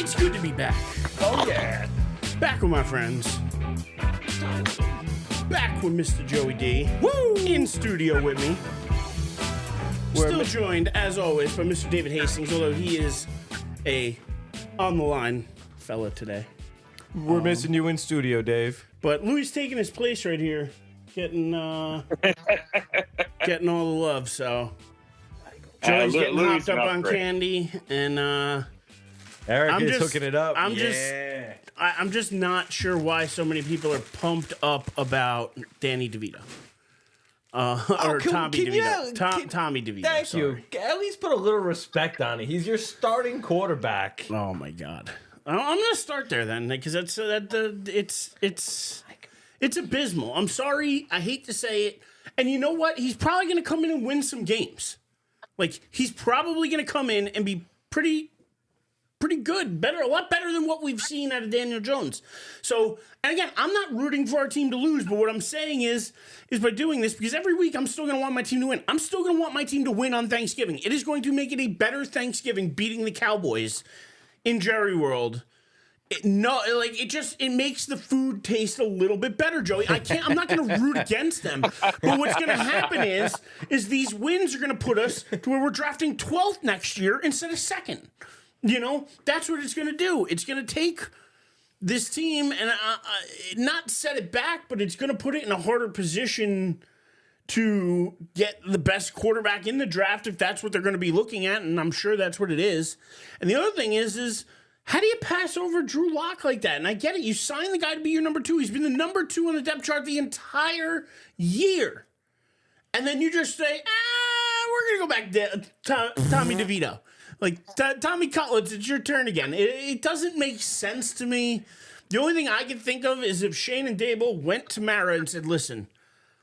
It's good to be back. Oh, yeah. Back with my friends. Back with Mr. Joey D. Woo! In studio with me. Still joined, as always, by Mr. David Hastings, although he is a on-the-line fella today. We're missing you in studio, Dave. But Louis taking his place right here, getting getting all the love, so... Joey's getting hopped up on candy, and Erich is hooking it up. I'm just not sure why so many people are pumped up about Danny DeVito. Tommy DeVito. Tommy DeVito. Thank you. At least put a little respect on it. He's your starting quarterback. Oh my God. I'm gonna start there then, because it's abysmal. I'm sorry. I hate to say it. And you know what? He's probably gonna come in and win some games. Like, he's probably going to come in and be pretty good, a lot better than what we've seen out of Daniel Jones. So, and again, I'm not rooting for our team to lose, but what I'm saying is by doing this, because every week I'm still going to want my team to win. I'm still going to want my team to win on Thanksgiving. It is going to make it a better Thanksgiving beating the Cowboys in Jerry World. It makes the food taste a little bit better, Joey. I'm not going to root against them. But what's going to happen is these wins are going to put us to where we're drafting 12th next year instead of 2nd. You know, that's what it's going to do. It's going to take this team and not set it back, but it's going to put it in a harder position to get the best quarterback in the draft if that's what they're going to be looking at, and I'm sure that's what it is. And the other thing is how do you pass over Drew Lock like that? And I get it. You signed the guy to be your number 2. He's been the number 2 on the depth chart the entire year. And then you just say, we're going to go back to Tommy DeVito. Like, Tommy Cutlets, it's your turn again. It doesn't make sense to me. The only thing I can think of is if Shane and Dable went to Mara and said, listen,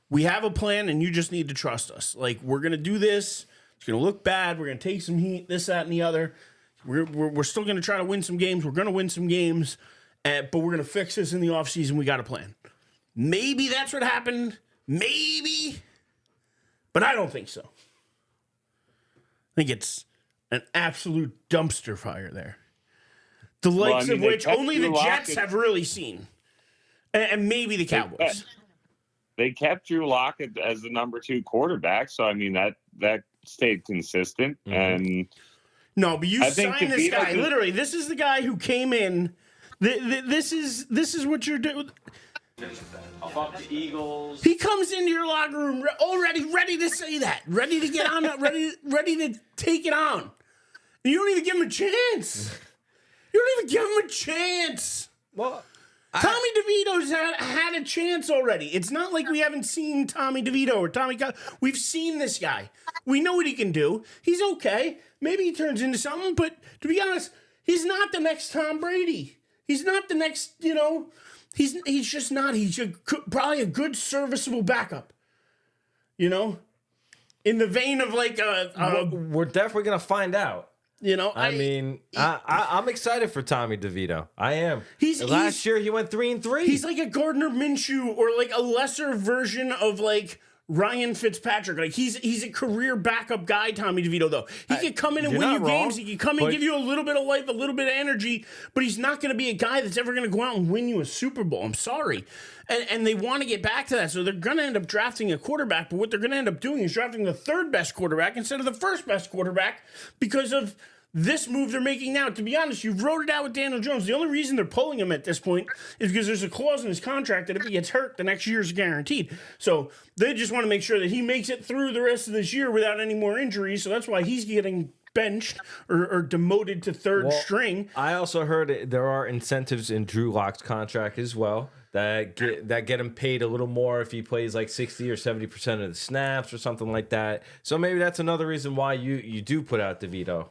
we have a plan and you just need to trust us. Like, we're going to do this. It's going to look bad. We're going to take some heat, this, that, and the other. We're still going to try to win some games. We're going to win some games, but we're going to fix this in the offseason. We got a plan. Maybe that's what happened. Maybe. But I don't think so. I think it's an absolute dumpster fire there. The likes of which only the Jets have really seen. And maybe the Cowboys. They kept Drew Lock as the number 2 quarterback, so, I mean, that stayed consistent. Mm-hmm. And... No, but you signed this guy. Literally, this is the guy who came in. This is what you're doing. Fuck the Eagles. He comes into your locker room already ready to say that, ready to get on, ready to take it on. And you don't even give him a chance. You don't even give him a chance. Well, Tommy DeVito's had a chance already. It's not like we haven't seen Tommy DeVito or Tommy. We've seen this guy. We know what he can do. He's okay. Maybe he turns into something, but to be honest, he's not the next Tom Brady. He's not the next, he's just not. He's probably a good, serviceable backup, in the vein of like we're definitely going to find out. I'm excited for Tommy DeVito. I am. Last year he went 3-3. He's like a Gardner Minshew or like a lesser version of like Ryan Fitzpatrick. Like he's a career backup guy, Tommy DeVito, though. He could come in and win you games. He could come in and give you a little bit of life, a little bit of energy, but he's not going to be a guy that's ever going to go out and win you a Super Bowl. I'm sorry. And they want to get back to that, so they're going to end up drafting a quarterback, but what they're going to end up doing is drafting the 3rd best quarterback instead of the 1st best quarterback because of this move they're making now. To be honest, you wrote it out with Daniel Jones. The only reason they're pulling him at this point is because there's a clause in his contract that if he gets hurt, the next year is guaranteed. So they just want to make sure that he makes it through the rest of this year without any more injuries. So that's why he's getting benched or demoted to 3rd string. I also heard there are incentives in Drew Lock's contract as well that get him paid a little more if he plays like 60 or 70% of the snaps or something like that. So maybe that's another reason why you do put out DeVito.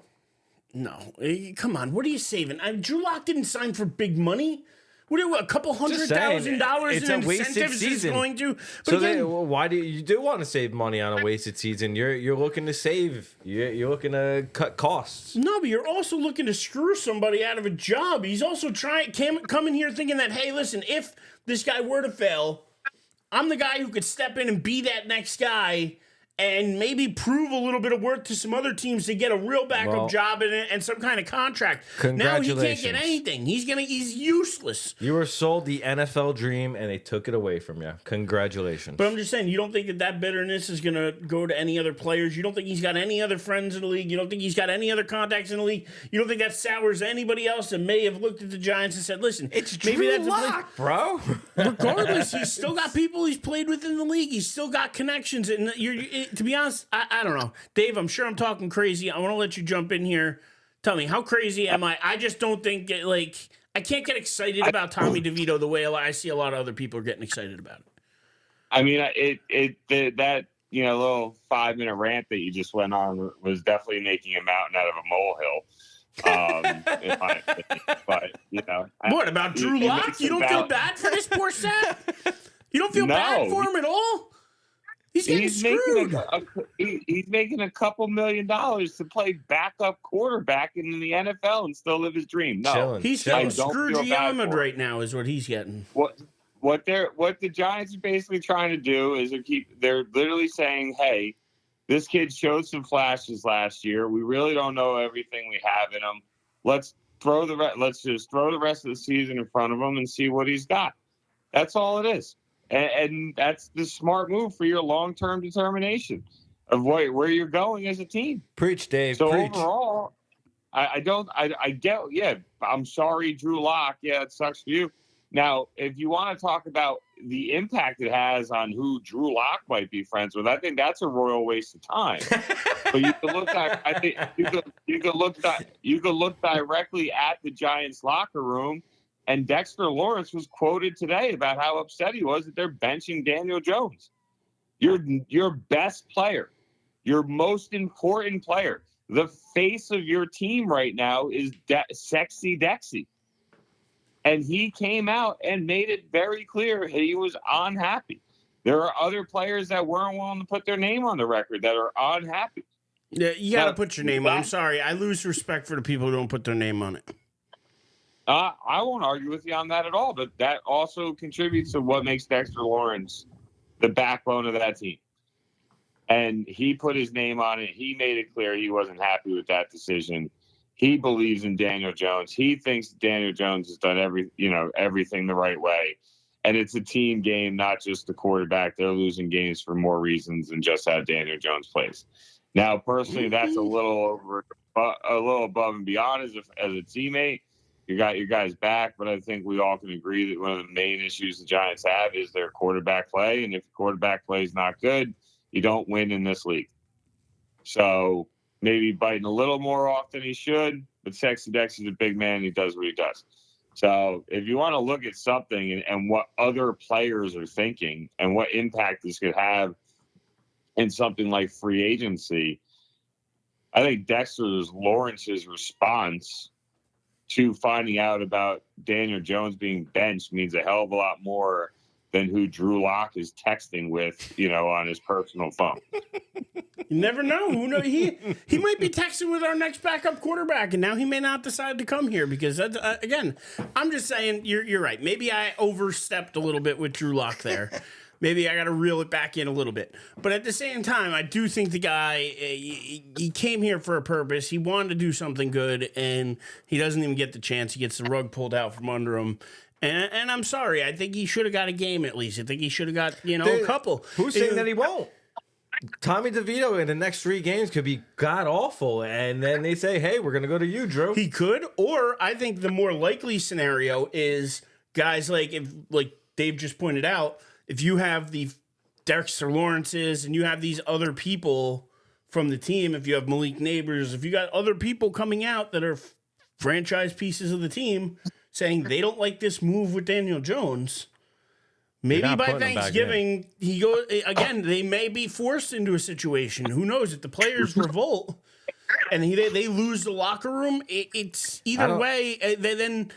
No, come on. What are you saving? Drew Lock didn't sign for big money. What a couple $100,000 in incentives is going to. But so why do you want to save money on a wasted season? You're looking to save. You're looking to cut costs. No, but you're also looking to screw somebody out of a job. He's also coming here thinking that, hey, listen, if this guy were to fail, I'm the guy who could step in and be that next guy and maybe prove a little bit of worth to some other teams to get a real backup job and some kind of contract. Now he can't get anything. He's useless. You were sold the NFL dream, and they took it away from you. Congratulations. But I'm just saying, you don't think that bitterness is going to go to any other players? You don't think he's got any other friends in the league? You don't think he's got any other contacts in the league? You don't think that sours anybody else that may have looked at the Giants and said, listen, it's maybe Drew that's Lock, bro. Regardless, he's still got people he's played with in the league. He's still got connections. And to be honest, I don't know. Dave, I'm sure I'm talking crazy. I want to let you jump in here. Tell me, how crazy am I? I just don't think, I can't get excited about Tommy DeVito the way I see a lot of other people are getting excited about it. I mean, that little 5-minute rant that you just went on was definitely making a mountain out of a molehill. In my opinion. But what about Drew Lock? You don't feel bad for this poor sap? You don't feel bad for him at all? He's getting screwed. He's making a couple $1 million to play backup quarterback in the NFL and still live his dream. No, he's getting Scrooge right now, is what he's getting. What the Giants are basically trying to do is they're literally saying, hey, this kid showed some flashes last year. We really don't know everything we have in him. Let's just throw the rest of the season in front of him and see what he's got. That's all it is. And that's the smart move for your long-term determination of where you're going as a team. Preach, Dave. So preach. Overall, I get, I'm sorry, Drew Lock. Yeah, it sucks for you. Now, if you want to talk about the impact it has on who Drew Lock might be friends with, I think that's a royal waste of time. But you can look at, I think you can look directly at the Giants locker room. And Dexter Lawrence was quoted today about how upset he was that they're benching Daniel Jones. Your best player, your most important player, the face of your team right now is Sexy Dexy. And he came out and made it very clear he was unhappy. There are other players that weren't willing to put their name on the record that are unhappy. Yeah, you got to put your name on. I'm sorry. I lose respect for the people who don't put their name on it. I won't argue with you on that at all, but that also contributes to what makes Dexter Lawrence the backbone of that team. And he put his name on it. He made it clear he wasn't happy with that decision. He believes in Daniel Jones. He thinks Daniel Jones has done everything the right way. And it's a team game, not just the quarterback. They're losing games for more reasons than just how Daniel Jones plays. Now, personally, that's a little above and beyond as a teammate. You got your guys back, but I think we all can agree that one of the main issues the Giants have is their quarterback play. And if the quarterback play is not good, you don't win in this league. So maybe biting a little more off than he should, but Sexy Dex is a big man. He does what he does. So if you want to look at something and what other players are thinking and what impact this could have in something like free agency, I think Lawrence's response to finding out about Daniel Jones being benched means a hell of a lot more than who Drew Lock is texting with, on his personal phone. You never know. Who knows? He might be texting with our next backup quarterback, and now he may not decide to come here because that's, again, I'm just saying you're right. Maybe I overstepped a little bit with Drew Lock there. Maybe I got to reel it back in a little bit. But at the same time, I do think the guy, he came here for a purpose. He wanted to do something good, and he doesn't even get the chance. He gets the rug pulled out from under him. And I'm sorry. I think he should have got a game at least. I think he should have got, a couple. Who's saying that he won't? Tommy DeVito in the next 3 games could be god-awful, and then they say, hey, we're going to go to you, Drew. He could, or I think the more likely scenario is guys like Dave just pointed out, if you have the Dexter Lawrences and you have these other people from the team, if you have Malik Neighbors, if you got other people coming out that are franchise pieces of the team saying they don't like this move with Daniel Jones, maybe by Thanksgiving he goes again. They may be forced into a situation. Who knows? If the players revolt and they lose the locker room, it's either way. Then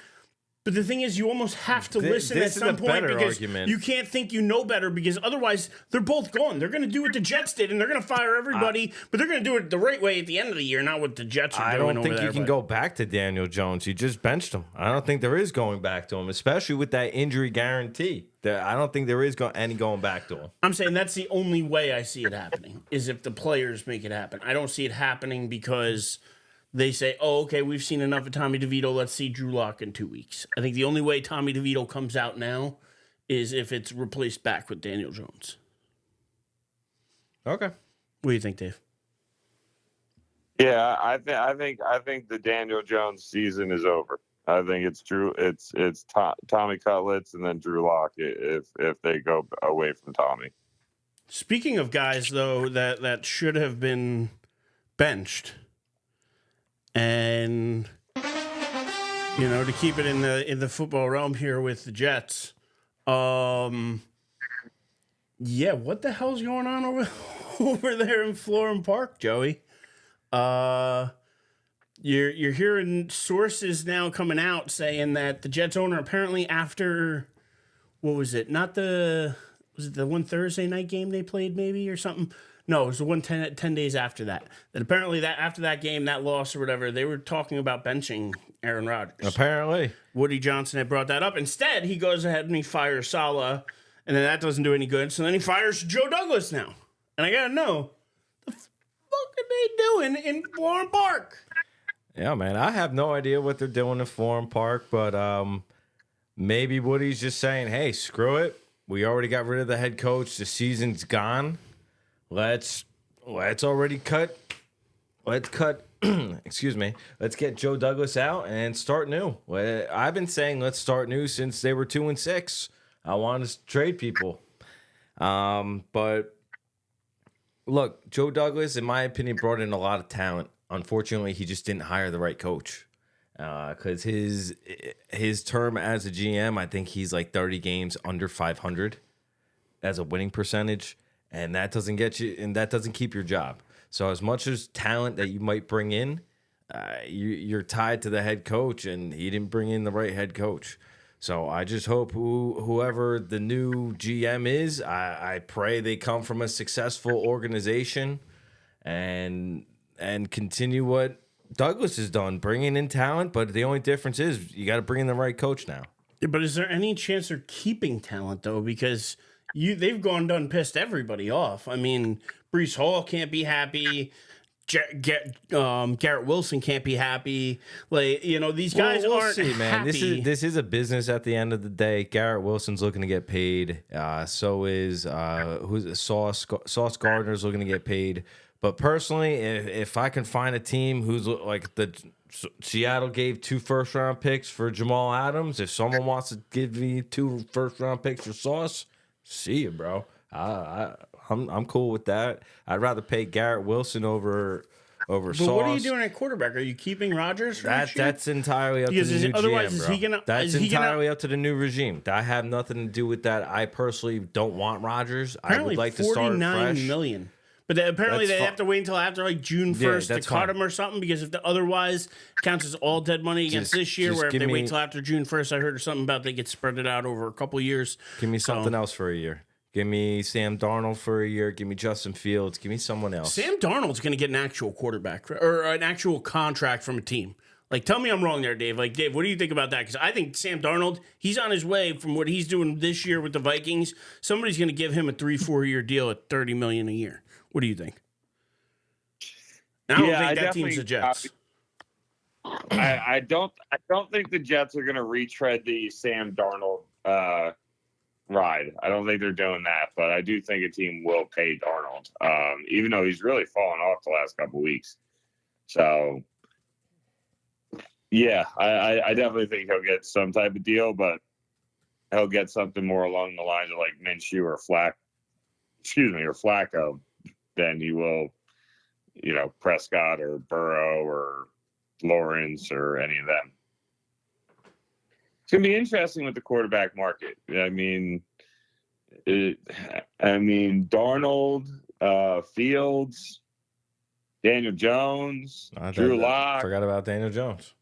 But the thing is, you almost have to listen at some point because you can't think you know better because otherwise they're both gone. They're going to do what the Jets did, and they're going to fire everybody, but they're going to do it the right way at the end of the year, not what the Jets are doing. I don't think you can go back to Daniel Jones. You just benched him. I don't think there is going back to him, especially with that injury guarantee. I don't think there is any going back to him. I'm saying that's the only way I see it happening is if the players make it happen. I don't see it happening because they say, oh, okay, we've seen enough of Tommy DeVito. Let's see Drew Lock in 2 weeks. I think the only way Tommy DeVito comes out now is if it's replaced back with Daniel Jones. Okay. What do you think, Dave? Yeah, I think the Daniel Jones season is over. I think it's Tommy Cutlets and then Drew Lock if they go away from Tommy. Speaking of guys though that should have been benched. And to keep it in the football realm here with the Jets, what the hell's going on over there in Florham Park, Joey? You're hearing sources now coming out saying that the Jets owner apparently after was it the one Thursday night game they played maybe or something? No, it was the one 10 days after that. That apparently that after that game, that loss or whatever, they were talking about benching Aaron Rodgers. Apparently. Woody Johnson had brought that up. Instead, he goes ahead and he fires Saleh, and then that doesn't do any good. So then he fires Joe Douglas now. And I got to know, the fuck are they doing in Florham Park? Yeah, man, I have no idea what they're doing in Florham Park, but maybe Woody's just saying, hey, screw it. We already got rid of the head coach. The season's gone. Let's already cut. Let's cut. Excuse me. Let's get Joe Douglas out and start new. I've been saying let's start new since they were 2-6. I want to trade people, but look, Joe Douglas, in my opinion, brought in a lot of talent. Unfortunately, he just didn't hire the right coach because his term as a GM, I think he's like 30 games under 500 as a winning percentage. And that doesn't get you, and that doesn't keep your job. So as much as talent that you might bring in, you're tied to the head coach, and he didn't bring in the right head coach. So I just hope whoever the new GM is, I pray they come from a successful organization, and continue what Douglas has done, bringing in talent. But the only difference is you got to bring in the right coach now. Yeah, but is there any chance they're keeping talent though? Because they've done pissed everybody off. I mean, Breece Hall can't be happy. Garrett Wilson can't be happy. These guys aren't happy. This is a business at the end of the day. Garrett Wilson's looking to get paid. So is Sauce Gardner's looking to get paid. But personally, if I can find a team who's like Seattle gave 2 first-round picks for Jamal Adams, if someone wants to give me 2 first-round picks for Sauce, see you, bro. I'm cool with that. I'd rather pay Garrett Wilson over Sauce. But what are you doing at quarterback? Are you keeping Rodgers? That's entirely up to the new GM, bro. That's entirely up to the new regime. I have nothing to do with that. I personally don't want Rodgers. I would like to start fresh. $49 million. But apparently they have to wait until after like June 1st to cut him or something, because if otherwise counts as all dead money against this year, where if they wait till after June 1st, I heard something about they get spread it out over a couple years. Give me something else for a year. Give me Sam Darnold for a year. Give me Justin Fields. Give me someone else. Sam Darnold's going to get an actual quarterback or an actual contract from a team. Like, tell me I'm wrong there, Dave. Like, Dave, what do you think about that? Because I think Sam Darnold, he's on his way from what he's doing this year with the Vikings. Somebody's going to give him a 3-4 year deal at $30 million a year. What do you think? I don't think that team's the Jets. I don't think the Jets are going to retread the Sam Darnold ride. I don't think they're doing that, but I do think a team will pay Darnold, even though he's really fallen off the last couple of weeks. So, yeah, I definitely think he'll get some type of deal, but he'll get something more along the lines of like Minshew or Flacco than he will, Prescott or Burrow or Lawrence or any of them. It's going to be interesting with the quarterback market. I mean, Darnold, Fields, Daniel Jones, Drew Lock. Forgot about Daniel Jones.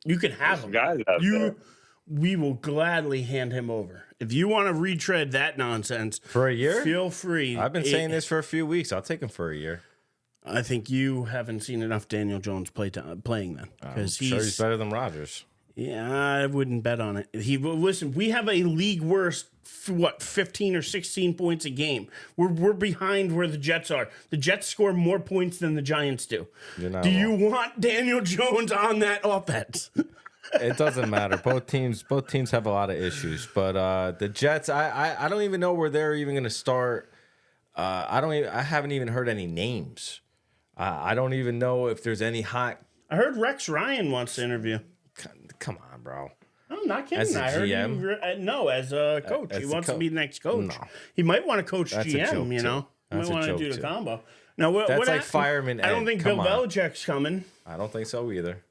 You can have Some him. guys out there. We will gladly hand him over. If you want to retread that nonsense For a year? feel free. I've been saying this for a few weeks. I'll take him for a year. I think you haven't seen enough Daniel Jones playing then. I'm sure he's better than Rodgers. Yeah, I wouldn't bet on it. Listen, we have a league worst, 15 or 16 points a game. We're behind where the Jets are. The Jets score more points than the Giants do. Do you want Daniel Jones on that offense? It doesn't matter. Both teams have a lot of issues. But the Jets, I don't even know where they're even going to start. I haven't even heard any names. I don't even know if there's any hot. I heard Rex Ryan wants to interview. Come on, bro. I'm not kidding. As a I heard GM? no, as a coach. As he a wants to be the next coach. No. He might want to coach That's a GM, joke, you know. too. He That's might a want to joke, do the too. combo. Now, That's like fireman I don't Ed. think Come Bill on. Belichick's coming. I don't think so either.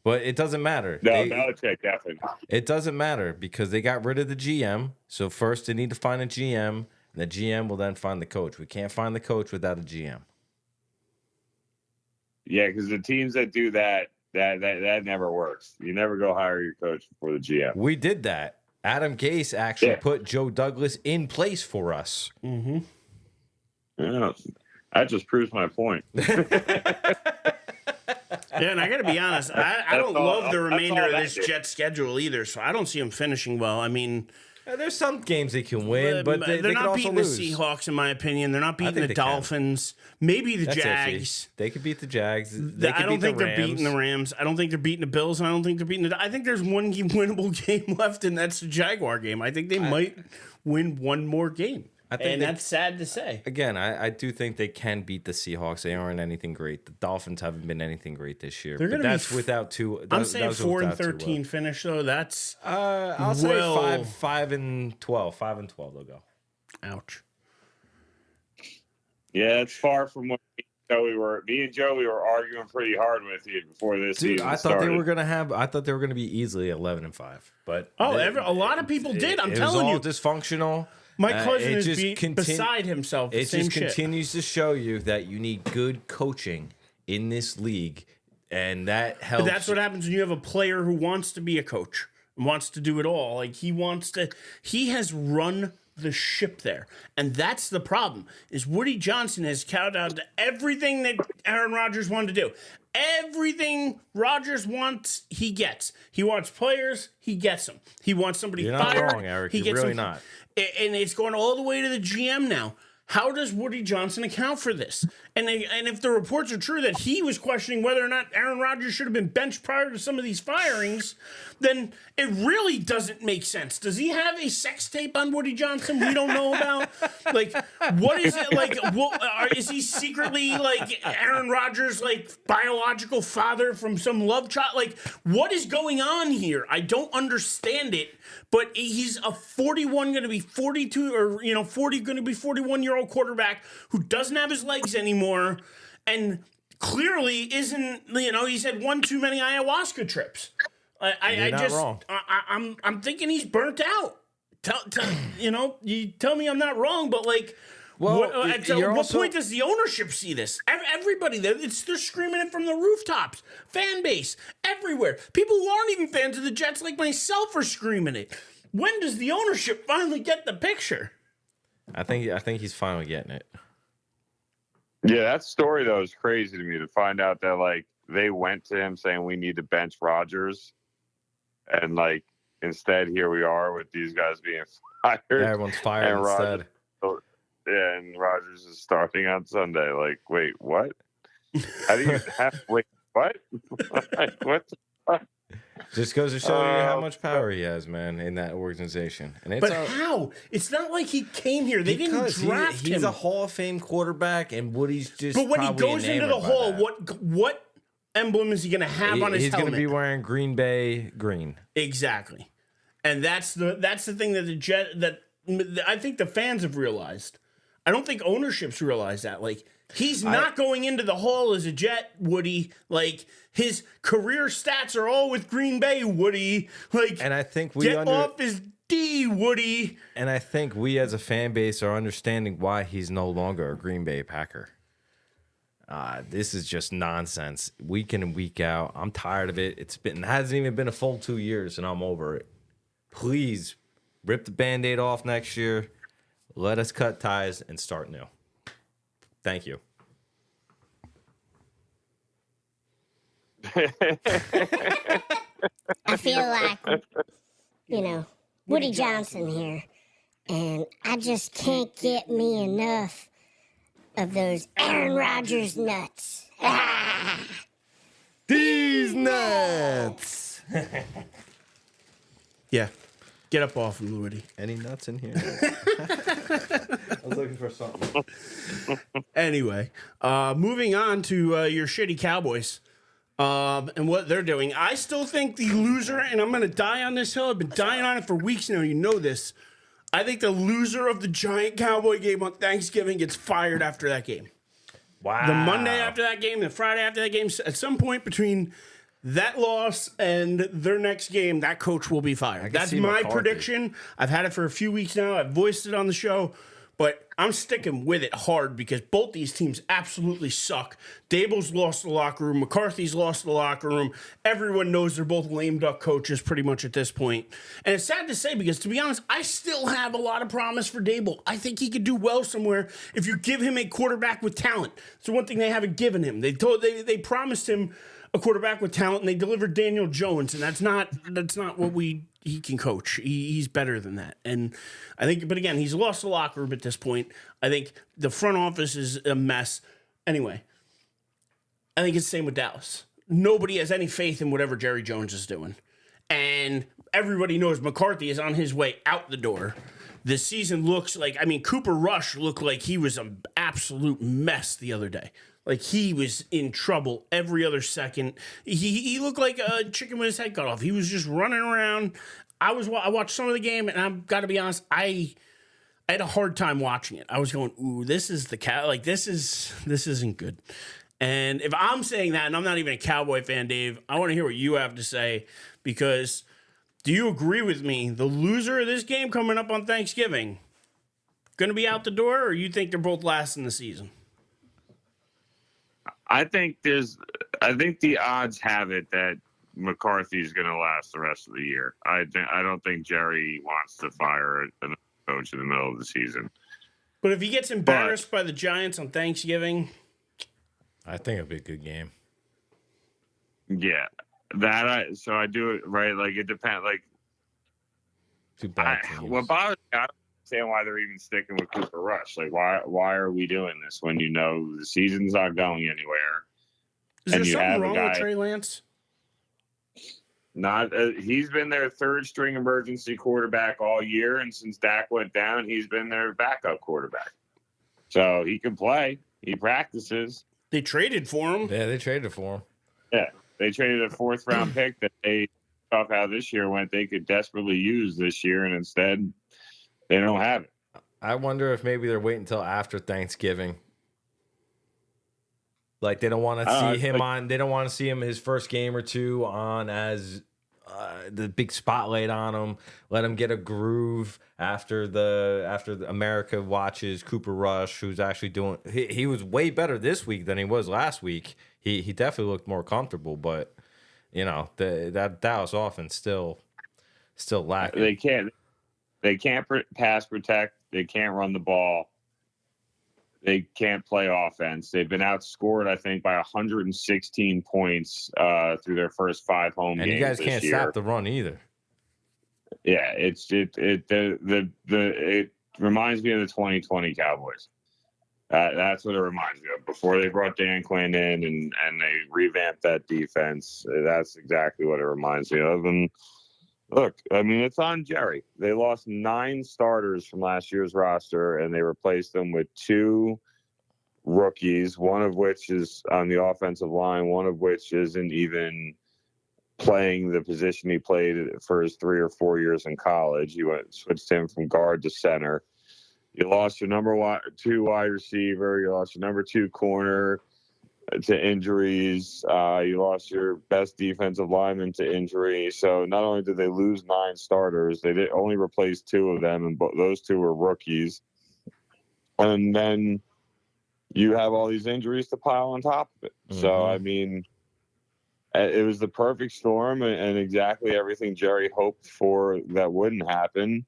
But it doesn't matter. No, Belichick definitely. It doesn't matter because they got rid of the GM. So first they need to find a GM, and the GM will then find the coach. We can't find the coach without a GM. Yeah, because the teams that do that never works. You never go hire your coach before the GM. We did that. Adam Gase actually put Joe Douglas in place for us. Mm-hmm. Yeah, that just proves my point. Yeah, and I got to be honest, I don't love the remainder of this Jets schedule either, so I don't see them finishing well. I mean, There's some games they can win, but they they're can not also beating lose. the Seahawks, in my opinion. They're not beating think the they can. Dolphins. Maybe the That's Jags. iffy. They could beat the Jags. They I could don't beat think the they're beating the Rams. I don't think they're beating the Bills. And I don't think they're beating I think there's one winnable game left, and that's the Jaguar game. I think they might win one more game. And that's sad to say. Again, I do think they can beat the Seahawks. They aren't anything great. The Dolphins haven't been anything great this year. They're But gonna be that's without two. I'm saying 4-13 finish though. That's I'll say 5-12. 5-12 they'll go. ouch. Yeah, it's far from what me and Joey were arguing pretty hard with you before this Dude, season I thought started. they were gonna be easily 11-5. But A lot of people did. I'm telling it you. was all dysfunctional. My cousin it is just beside himself. It Same just shit. continues to show you that you need good coaching in this league, and that helps. But that's what happens when you have a player who wants to be a coach and wants to do it all. Like he has run the ship there. And that's the problem, is Woody Johnson has cowed down to everything that Aaron Rodgers wanted to do. Everything Rodgers wants, he gets. He wants players, he gets them. He wants somebody You're fired. not wrong, Eric. He You're gets really them. not. And it's going all the way to the GM now. How does Woody Johnson account for this? And if the reports are true that he was questioning whether or not Aaron Rodgers should have been benched prior to some of these firings, then it really doesn't make sense. Does he have a sex tape on Woody Johnson we don't know about? Like, what is it like? Is he secretly like Aaron Rodgers' like biological father from some love child? Like, what is going on here? I don't understand it. But he's a 41, going to be 42, or 40, going to be 41-year-old quarterback who doesn't have his legs anymore, and clearly isn't. He's had one too many ayahuasca trips. You're not wrong. I'm thinking he's burnt out. You tell me I'm not wrong, but like. Well, at what point does the ownership see this? Everybody there, they're screaming it from the rooftops. Fan base everywhere. People who aren't even fans of the Jets, like myself, are screaming it. When does the ownership finally get the picture? I think he's finally getting it. Yeah, that story though is crazy to me to find out that like they went to him saying we need to bench Rodgers, and like instead here we are with these guys being fired. Yeah, everyone's fired and instead. Yeah, and Rodgers is starting on Sunday. Like, wait, what? How do you have? Wait, what? Like, what? The fuck? Just goes to show you how much power he has, man, in that organization. And it's how? It's not like he came here. They didn't draft him. He's a Hall of Fame quarterback, and Woody's just. But when he goes into the Hall, that. what emblem is he going to have on his helmet? He's going to be wearing Green Bay green. Exactly, and that's the thing that I think the fans have realized. I don't think ownership's realized that. Like, he's not going into the Hall as a Jet, Woody. Like, his career stats are all with Green Bay, Woody. Like, and I think off his D, Woody. And I think we as a fan base are understanding why he's no longer a Green Bay Packer. This is just nonsense. Week in and week out. I'm tired of it. It hasn't even been a full 2 years, and I'm over it. Please rip the Band-Aid off next year. Let us cut ties and start new. Thank you. I feel like, Woody Johnson here, and I just can't get me enough of those Aaron Rodgers nuts. These nuts. Yeah. Get up off him, Woody. Any nuts in here? I was looking for something. Anyway, moving on to your shitty Cowboys and what they're doing. I still think the loser, and I'm going to die on this hill. I've been dying on it for weeks now. You know this. I think the loser of the Giant Cowboy game on Thanksgiving gets fired after that game. Wow. The Monday after that game, the Friday after that game, at some point between that loss and their next game, that coach will be fired. That's my prediction. I've had it for a few weeks now. I've voiced it on the show, but I'm sticking with it hard because both these teams absolutely suck. Dable's lost the locker room. McCarthy's lost the locker room. Everyone knows they're both lame duck coaches pretty much at this point. And it's sad to say because, to be honest, I still have a lot of promise for Dable. I think he could do well somewhere if you give him a quarterback with talent. It's one thing they haven't given him. They promised him a quarterback with talent, and they delivered Daniel Jones, and that's not what he can coach. He's better than that. And I think, but again, he's lost the locker room at this point. I think the front office is a mess. Anyway, I think it's the same with Dallas. Nobody has any faith in whatever Jerry Jones is doing. And everybody knows McCarthy is on his way out the door. The season looks like, Cooper Rush looked like he was an absolute mess the other day. Like, he was in trouble every other second. He looked like a chicken with his head cut off. He was just running around. I watched some of the game, and I've got to be honest, I had a hard time watching it. I was going, ooh, this is the cow. Like, this isn't good. And if I'm saying that, and I'm not even a Cowboy fan, Dave, I want to hear what you have to say, because do you agree with me? The loser of this game coming up on Thanksgiving going to be out the door, or you think they're both last in the season? I think the odds have it that McCarthy's going to last the rest of the year. I don't think Jerry wants to fire a coach in the middle of the season. But if he gets embarrassed by the Giants on Thanksgiving, I think it'll be a good game. Yeah, so I do it right. Like, it depends. Like, too bad. What bothers me, I don't understand why they're even sticking with Cooper Rush. Like, why are we doing this when you know the season's not going anywhere? Is there something wrong with Trey Lance? Not. He's been their third string emergency quarterback all year, and since Dak went down, he's been their backup quarterback. So he can play. He practices. They traded for him. Yeah, they traded for him. Yeah, they traded a fourth-round pick that they off how this year went. They could desperately use this year, and instead, they don't have it. I wonder if maybe they're waiting until after Thanksgiving. Like, they don't want to see him on. They don't want to see him his first game or two on as the big spotlight on him. Let him get a groove after the America watches Cooper Rush, who's actually doing. He was way better this week than he was last week. He definitely looked more comfortable, but that Dallas offense still lacking. They can't pass protect. They can't run the ball. They can't play offense. They've been outscored, I think, by 116 points through their first 5 home games. And you guys can't stop the run either. Yeah, it reminds me of the 2020 Cowboys. That's what it reminds me of. Before they brought Dan Quinn in and they revamped that defense, that's exactly what it reminds me of. And look, it's on Jerry. They lost 9 starters from last year's roster, and they replaced them with 2 rookies, one of which is on the offensive line, one of which isn't even playing the position he played for his 3 or 4 years in college. Switched him from guard to center. You lost your number 2 wide receiver. You lost your number 2 corner to injuries. You lost your best defensive lineman to injury. So not only did they lose 9 starters, they did only replace 2 of them, and those 2 were rookies. And then you have all these injuries to pile on top of it. So, I mean, it was the perfect storm and exactly everything Jerry hoped for that wouldn't happen,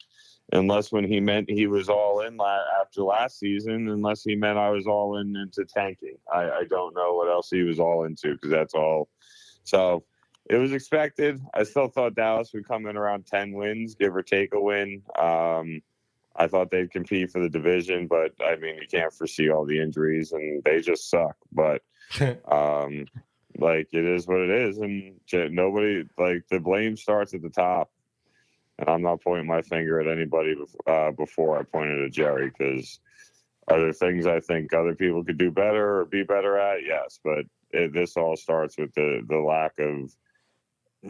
unless when he meant he was all in after last season, unless he meant I was all in into tanking. I don't know what else he was all into, because that's all. So it was expected. I still thought Dallas would come in around 10 wins, give or take a win. I thought they'd compete for the division, but I mean, you can't foresee all the injuries, and they just suck. But like, it is what it is, and nobody, like, the blame starts at the top. And I'm not pointing my finger at anybody before I pointed at Jerry, because are there things I think other people could do better or be better at? Yes, but this all starts with the lack of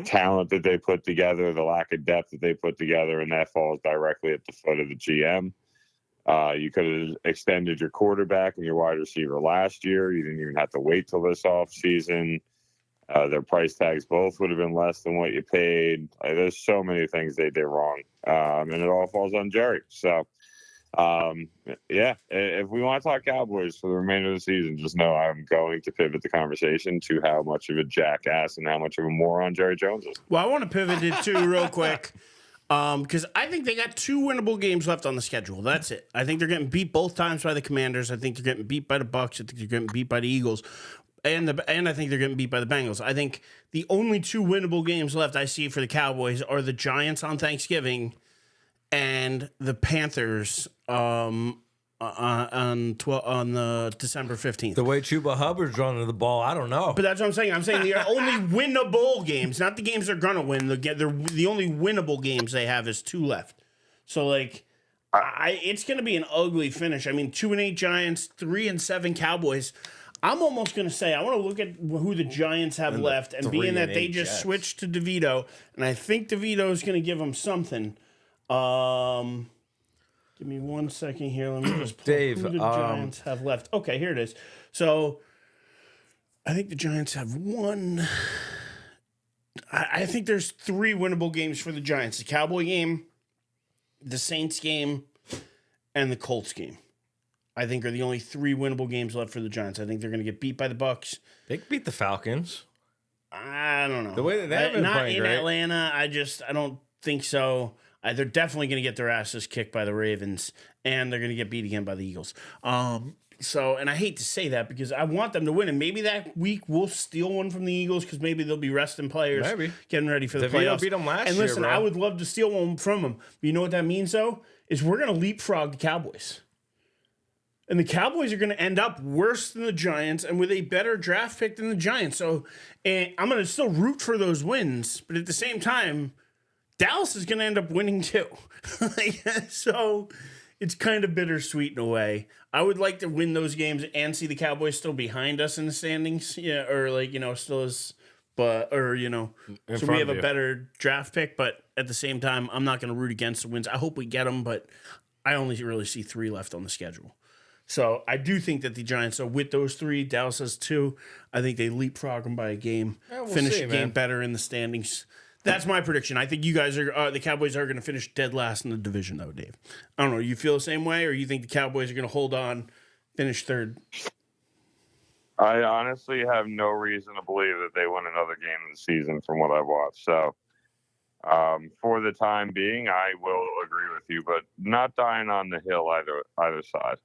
talent that they put together, the lack of depth that they put together, and that falls directly at the foot of the GM. You could have extended your quarterback and your wide receiver last year. You didn't even have to wait till this offseason. Their price tags both would have been less than what you paid. There's so many things they did wrong, and it all falls on Jerry. So, yeah, if we want to talk Cowboys for the remainder of the season, just know I'm going to pivot the conversation to how much of a jackass and how much of a moron Jerry Jones is. Well, I want to pivot it too real quick, because I think they got 2 winnable games left on the schedule. That's it. I think they're getting beat both times by the Commanders. I think they're getting beat by the Bucs. I think they're getting beat by the Eagles. And I think they're getting beat by the Bengals. I think the only 2 winnable games left I see for the Cowboys are the Giants on Thanksgiving and the Panthers on the December 15th. The way Chuba Hubbard's running the ball, I don't know. But that's what I'm saying. I'm saying they're only winnable games, not the games they're gonna win. They're the only winnable games they have is 2 left. So like, it's gonna be an ugly finish. I mean, 2-8 Giants, 3-7 Cowboys. I'm almost going to say I want to look at who the Giants have left, and being that they just Jets. switched to DeVito, and I think DeVito is going to give them something. Give me 1 second here. Let me just pull Dave, who the Giants have left. Okay, here it is. So I think the Giants have one. I think there's 3 winnable games for the Giants: the Cowboy game, the Saints game, and the Colts game. I think are the only 3 winnable games left for the Giants. I think they're going to get beat by the Bucs. They could beat the Falcons. I don't know. The way that they have been not playing in great. Atlanta. I don't think so. They're definitely going to get their asses kicked by the Ravens, and they're going to get beat again by the Eagles. So, and I hate to say that because I want them to win, and maybe that week we'll steal one from the Eagles because maybe they'll be resting players, getting ready for the playoffs. Beat them last and listen, year, bro. I would love to steal one from them. But you know what that means, though, is we're going to leapfrog the Cowboys. And the Cowboys are going to end up worse than the Giants and with a better draft pick than the Giants. So, and I'm going to still root for those wins, but at the same time, Dallas is going to end up winning too. So it's kind of bittersweet in a way. I would like to win those games and see the Cowboys still behind us in the standings. Yeah, or like, still as, but, or, so we have a better draft pick, but at the same time, I'm not going to root against the wins. I hope we get them, but I only really see 3 left on the schedule. So I do think that the Giants are with those 3. Dallas has 2. I think they leapfrog them by a game, finish a game better in the standings. That's my prediction. I think you guys are the Cowboys are going to finish dead last in the division, though, Dave. I don't know. You feel the same way, or you think the Cowboys are going to hold on, finish 3rd? I honestly have no reason to believe that they win another game in the season from what I've watched. So for the time being, I will agree with you, but not dying on the hill either side.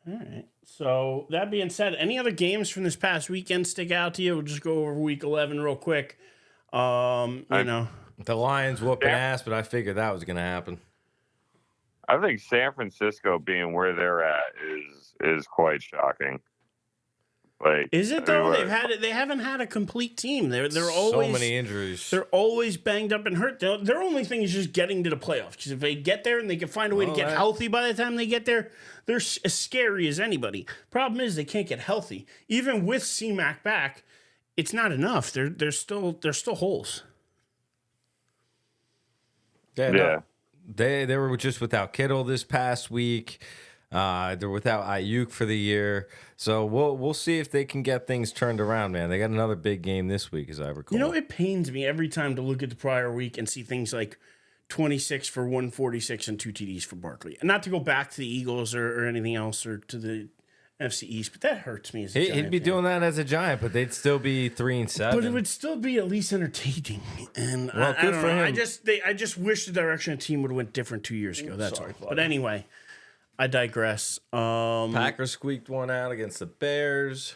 All right. So that being said, any other games from this past weekend stick out to you? We'll just go over week 11 real quick. The Lions whooping ass, but I figured that was going to happen. I think San Francisco being where they're at is quite shocking. Like, is it though? They haven't had a complete team. They're always so many injuries. They're always banged up and hurt. Their only thing is just getting to the playoffs. Because if they get there and they can find a way to get healthy by the time they get there, they're as scary as anybody. Problem is they can't get healthy. Even with C-Mac back, it's not enough. There's still holes. Yeah. No, they were just without Kittle this past week. They're without Ayuk for the year, so we'll see if they can get things turned around, man. They got another big game this week, as I recall. It pains me every time to look at the prior week and see things like 26 for 146 and 2 TDs for Barkley. And not to go back to the Eagles or anything else or to the NFC East, but that hurts me as a Giant He'd be fan. doing that as a Giant, but they'd still be 3-7. But it would still be at least entertaining. And Well, I good don't for know. him. I just wish the direction of the team would have went different 2 years ago. That's all. But anyway, I digress. Packers squeaked one out against the Bears.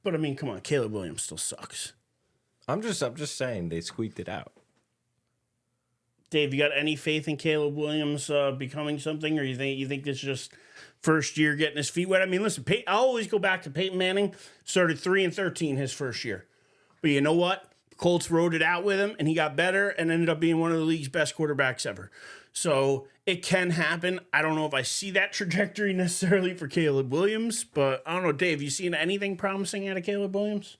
But I mean, come on, Caleb Williams still sucks. I'm just saying they squeaked it out. Dave, you got any faith in Caleb Williams becoming something, or you think this is just first year getting his feet wet? I mean, listen, I'll always go back to Peyton Manning. Started 3-13 his first year, but you know what? The Colts rode it out with him, and he got better, and ended up being one of the league's best quarterbacks ever. So it can happen. I don't know if I see that trajectory necessarily for Caleb Williams, but I don't know, Dave. You seen anything promising out of Caleb Williams?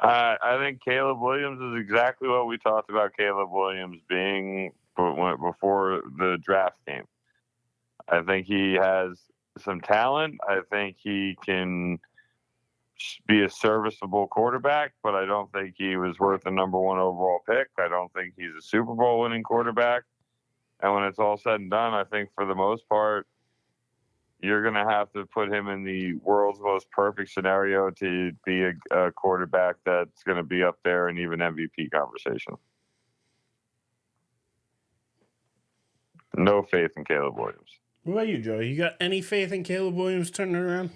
I think Caleb Williams is exactly what we talked about Caleb Williams being before the draft came. I think he has some talent. I think he can be a serviceable quarterback, but I don't think he was worth the number 1 overall pick. I don't think he's a Super Bowl winning quarterback. And when it's all said and done, I think for the most part, you're going to have to put him in the world's most perfect scenario to be a quarterback that's going to be up there in even MVP conversation. No faith in Caleb Williams. What about you, Joey? You got any faith in Caleb Williams turning it around?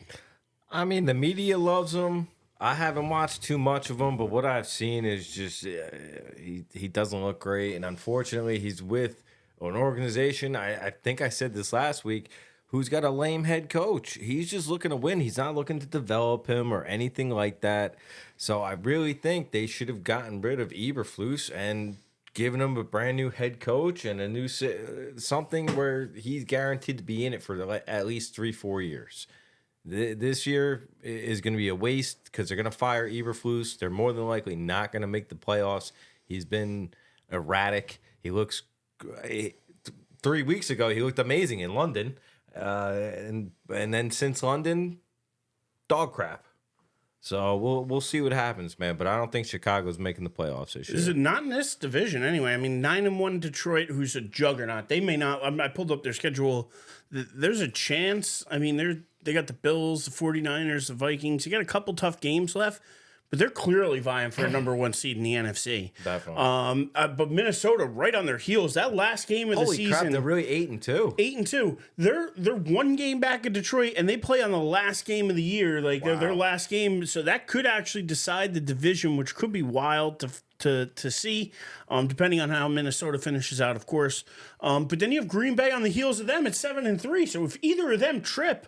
I mean, the media loves him. I haven't watched too much of him, but what I've seen is just he doesn't look great. And unfortunately, he's with an organization, I think I said this last week, who's got a lame head coach. He's just looking to win. He's not looking to develop him or anything like that. So I really think they should have gotten rid of Eberflus and given him a brand new head coach and a new something where he's guaranteed to be in it for at least 3-4 years. This year is going to be a waste because they're going to fire Eberflus. They're more than likely not going to make the playoffs. He's been erratic. He looks 3 weeks ago, he looked amazing in London. And then since London, dog crap. So we'll see what happens, man. But I don't think Chicago's making the playoffs this year. Is it not in this division anyway? I mean, 9-1 Detroit, who's a juggernaut. They may not. I pulled up their schedule. There's a chance. I mean, they got the Bills, the 49ers, the Vikings. You got a couple tough games left, but they're clearly vying for a number 1 seed in the NFC. Definitely. But Minnesota right on their heels. That last game of the season. Holy crap, they're really 8-2. 8-2. They're 1 game back of Detroit, and they play on the last game of the year, like their last game. So that could actually decide the division, which could be wild to see, depending on how Minnesota finishes out, of course. But then you have Green Bay on the heels of them at 7-3. So if either of them trip,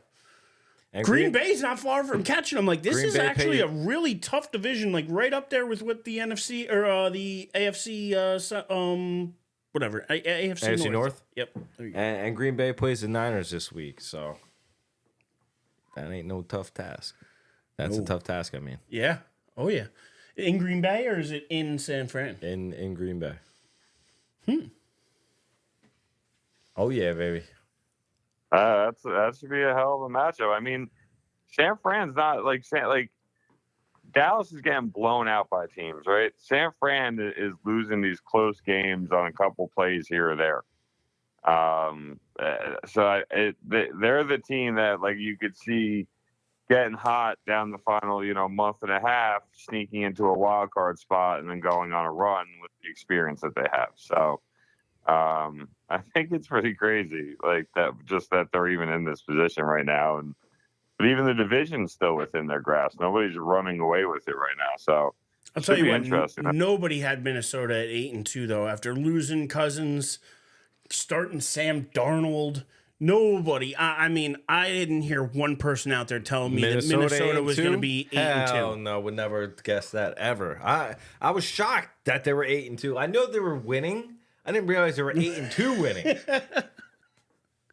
And Green Bay's not far from catching them. Like, this Green is Bay actually a really tough division, like right up there with what the NFC or the AFC, whatever, AFC North? Yep. There you go. And Green Bay plays the Niners this week, so that ain't no tough task. That's a tough task, I mean. Yeah. Oh, yeah. In Green Bay, or is it in San Fran? In Green Bay. Oh, yeah, baby. That should be a hell of a matchup. I mean, San Fran's not like Dallas is getting blown out by teams, right? San Fran is losing these close games on a couple plays here or there. They're the team that like you could see getting hot down the final, month and a half, sneaking into a wild card spot and then going on a run with the experience that they have. So. I think it's pretty crazy, like that they're even in this position right now, but even the division's still within their grasp. Nobody's running away with it right now. So I'll tell you what, nobody had Minnesota at 8-2 though. After losing Cousins, starting Sam Darnold, nobody. I mean, I didn't hear one person out there telling me that Minnesota was going to be 8-2. Hell no, would never guess that ever. I was shocked that they were 8-2. I know they were winning. I didn't realize they were 8-2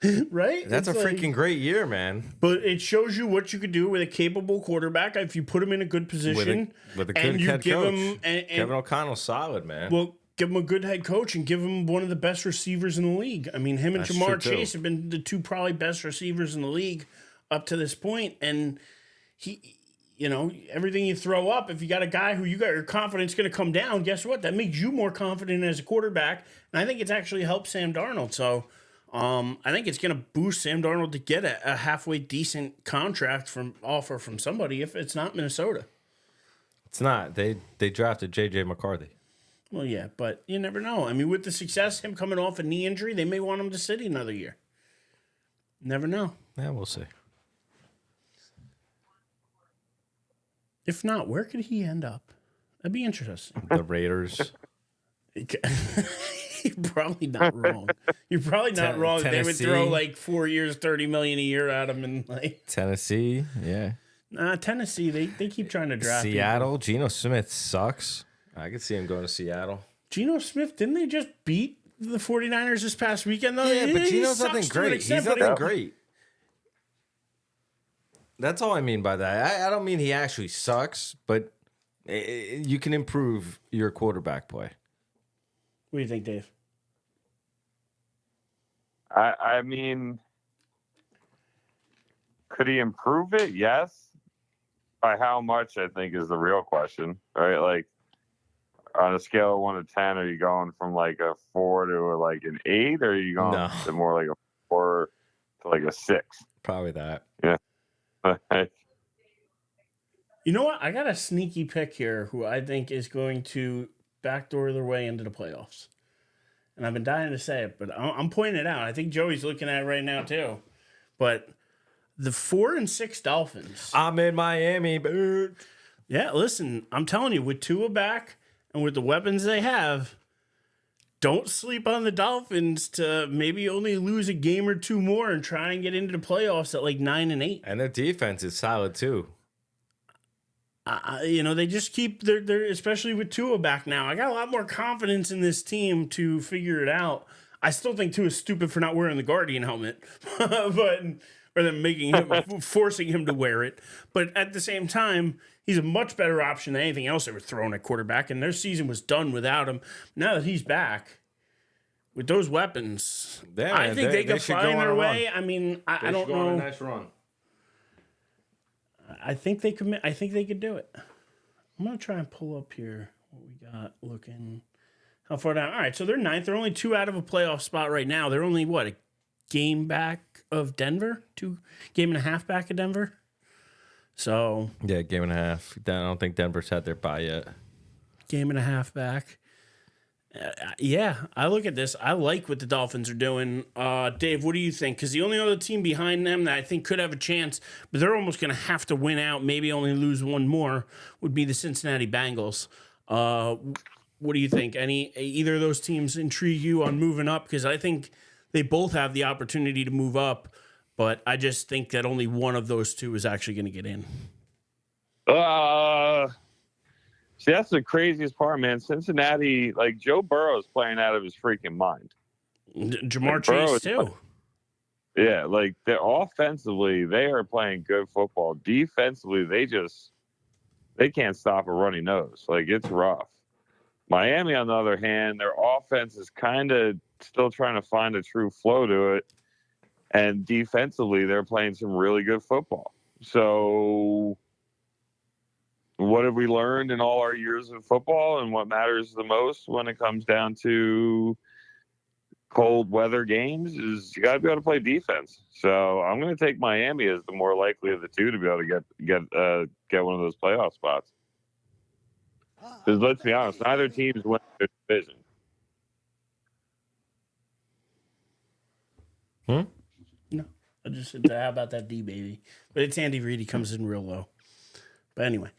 winning. Right? That's a freaking great year, man. But it shows you what you could do with a capable quarterback if you put him in a good position. With a good head coach. And Kevin O'Connell's solid, man. Well, give him a good head coach and give him one of the best receivers in the league. I mean, him and Jamar Chase have been the 2 probably best receivers in the league up to this point. And he... everything you throw up, if you got a guy who you got your confidence going to come down, guess what? That makes you more confident as a quarterback. And I think it's actually helped Sam Darnold. So I think it's going to boost Sam Darnold to get a halfway decent contract offer from somebody if it's not Minnesota. It's not. They drafted J.J. McCarthy. Well, yeah, but you never know. I mean, with the success, him coming off a knee injury, they may want him to sit another year. Never know. Yeah, we'll see. If not, where could he end up? That'd be interesting. The Raiders. You're probably not wrong. You're probably not wrong. They would throw like 4 years, $30 million a year at him, and like Tennessee, yeah. Tennessee, they keep trying to draft Seattle. People. Geno Smith sucks. I could see him going to Seattle. Geno Smith, didn't they just beat the 49ers this past weekend, though? Yeah, but Geno's nothing great. He's nothing great. That's all I mean by that. I don't mean he actually sucks, but you can improve your quarterback play. What do you think, Dave? I mean, could he improve it? Yes. By how much, I think, is the real question, right? Like, on a scale of 1 to 10, are you going from like a 4 to like an 8, or are you going to more like a 4 to like a 6? Probably that. Yeah. You know what? I got a sneaky pick here who I think is going to backdoor their way into the playoffs. And I've been dying to say it, but I'm pointing it out. I think Joey's looking at it right now too. But the 4 and 6 Dolphins. I'm in Miami, bitch. Yeah, listen, I'm telling you, with Tua back and with the weapons they have, don't sleep on the Dolphins to maybe only lose a game or two more and try and get into the playoffs at like 9 and 8. And their defense is solid too. They just keep they're especially with Tua back now. I got a lot more confidence in this team to figure it out. I still think Tua's stupid for not wearing the Guardian helmet, or them forcing him to wear it. But at the same time, he's a much better option than anything else they were throwing at quarterback, and their season was done without him. Now that he's back with those weapons, I think they could find their way. I mean, I don't know. On a nice run. I think they could. I think they could do it. I'm gonna try and pull up here what we got. Looking how far down. All right, so they're 9th. They're only 2 out of a playoff spot right now. They're only a game back of Denver, 2 game and a half back of Denver. So yeah, game and a half. I don't think Denver's had their bye yet. Game and a half back. Yeah, I look at this. I like what the Dolphins are doing. Dave, what do you think? Because the only other team behind them that I think could have a chance, but they're almost going to have to win out, maybe only lose one more, would be the Cincinnati Bengals. What do you think? Either of those teams intrigue you on moving up? Because I think they both have the opportunity to move up, but I just think that only one of those two is actually going to get in. See, that's the craziest part, man. Cincinnati, like Joe Burrow's playing out of his freaking mind. Jamar Chase too. Yeah, like they're offensively, they are playing good football. Defensively, they can't stop a runny nose. Like it's rough. Miami, on the other hand, their offense is kind of still trying to find a true flow to it, and defensively, they're playing some really good football. So, what have we learned in all our years of football, and what matters the most when it comes down to cold weather games is you got to be able to play defense. So I'm going to take Miami as the more likely of the two to be able to get one of those playoff spots. Because let's be honest, neither team's win their division. No, I just said, how about that D baby? But it's Andy Reid. He comes in real low. But anyway.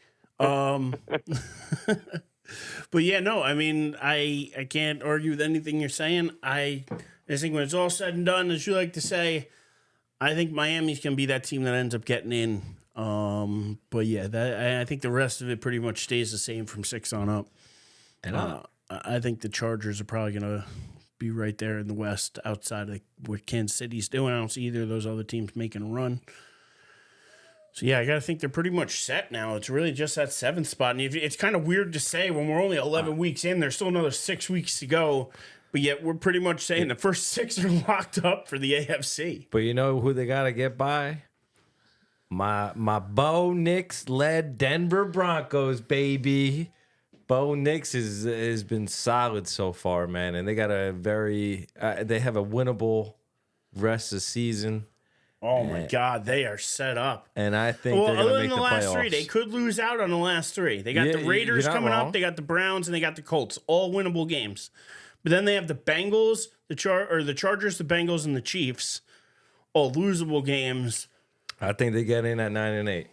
But yeah, no, I mean, I can't argue with anything you're saying. I just think when it's all said and done, as you like to say, I think Miami's going to be that team that ends up getting in. But yeah, I think the rest of it pretty much stays the same from 6 on up. And I think the Chargers are probably going to be right there in the West outside of what Kansas City's doing. I don't see either of those other teams making a run. So, yeah, I got to think they're pretty much set now. It's really just that 7th spot. And it's kind of weird to say when we're only 11 weeks in. There's still another 6 weeks to go. But yet we're pretty much saying the first 6 are locked up for the AFC. But you know who they got to get by? My Bo Nix-led Denver Broncos, baby. Bo Nix has been solid so far, man. And they got they have a winnable rest of the season. Oh my God, they are set up. And I think Well, they're going other to than make the last playoffs. three, they could lose out on the last three. They got the Raiders coming up, they got the Browns, and they got the Colts. All winnable games. But then they have the Bengals, the Chargers, the Bengals, and the Chiefs. All losable games. I think they get in at 9-8.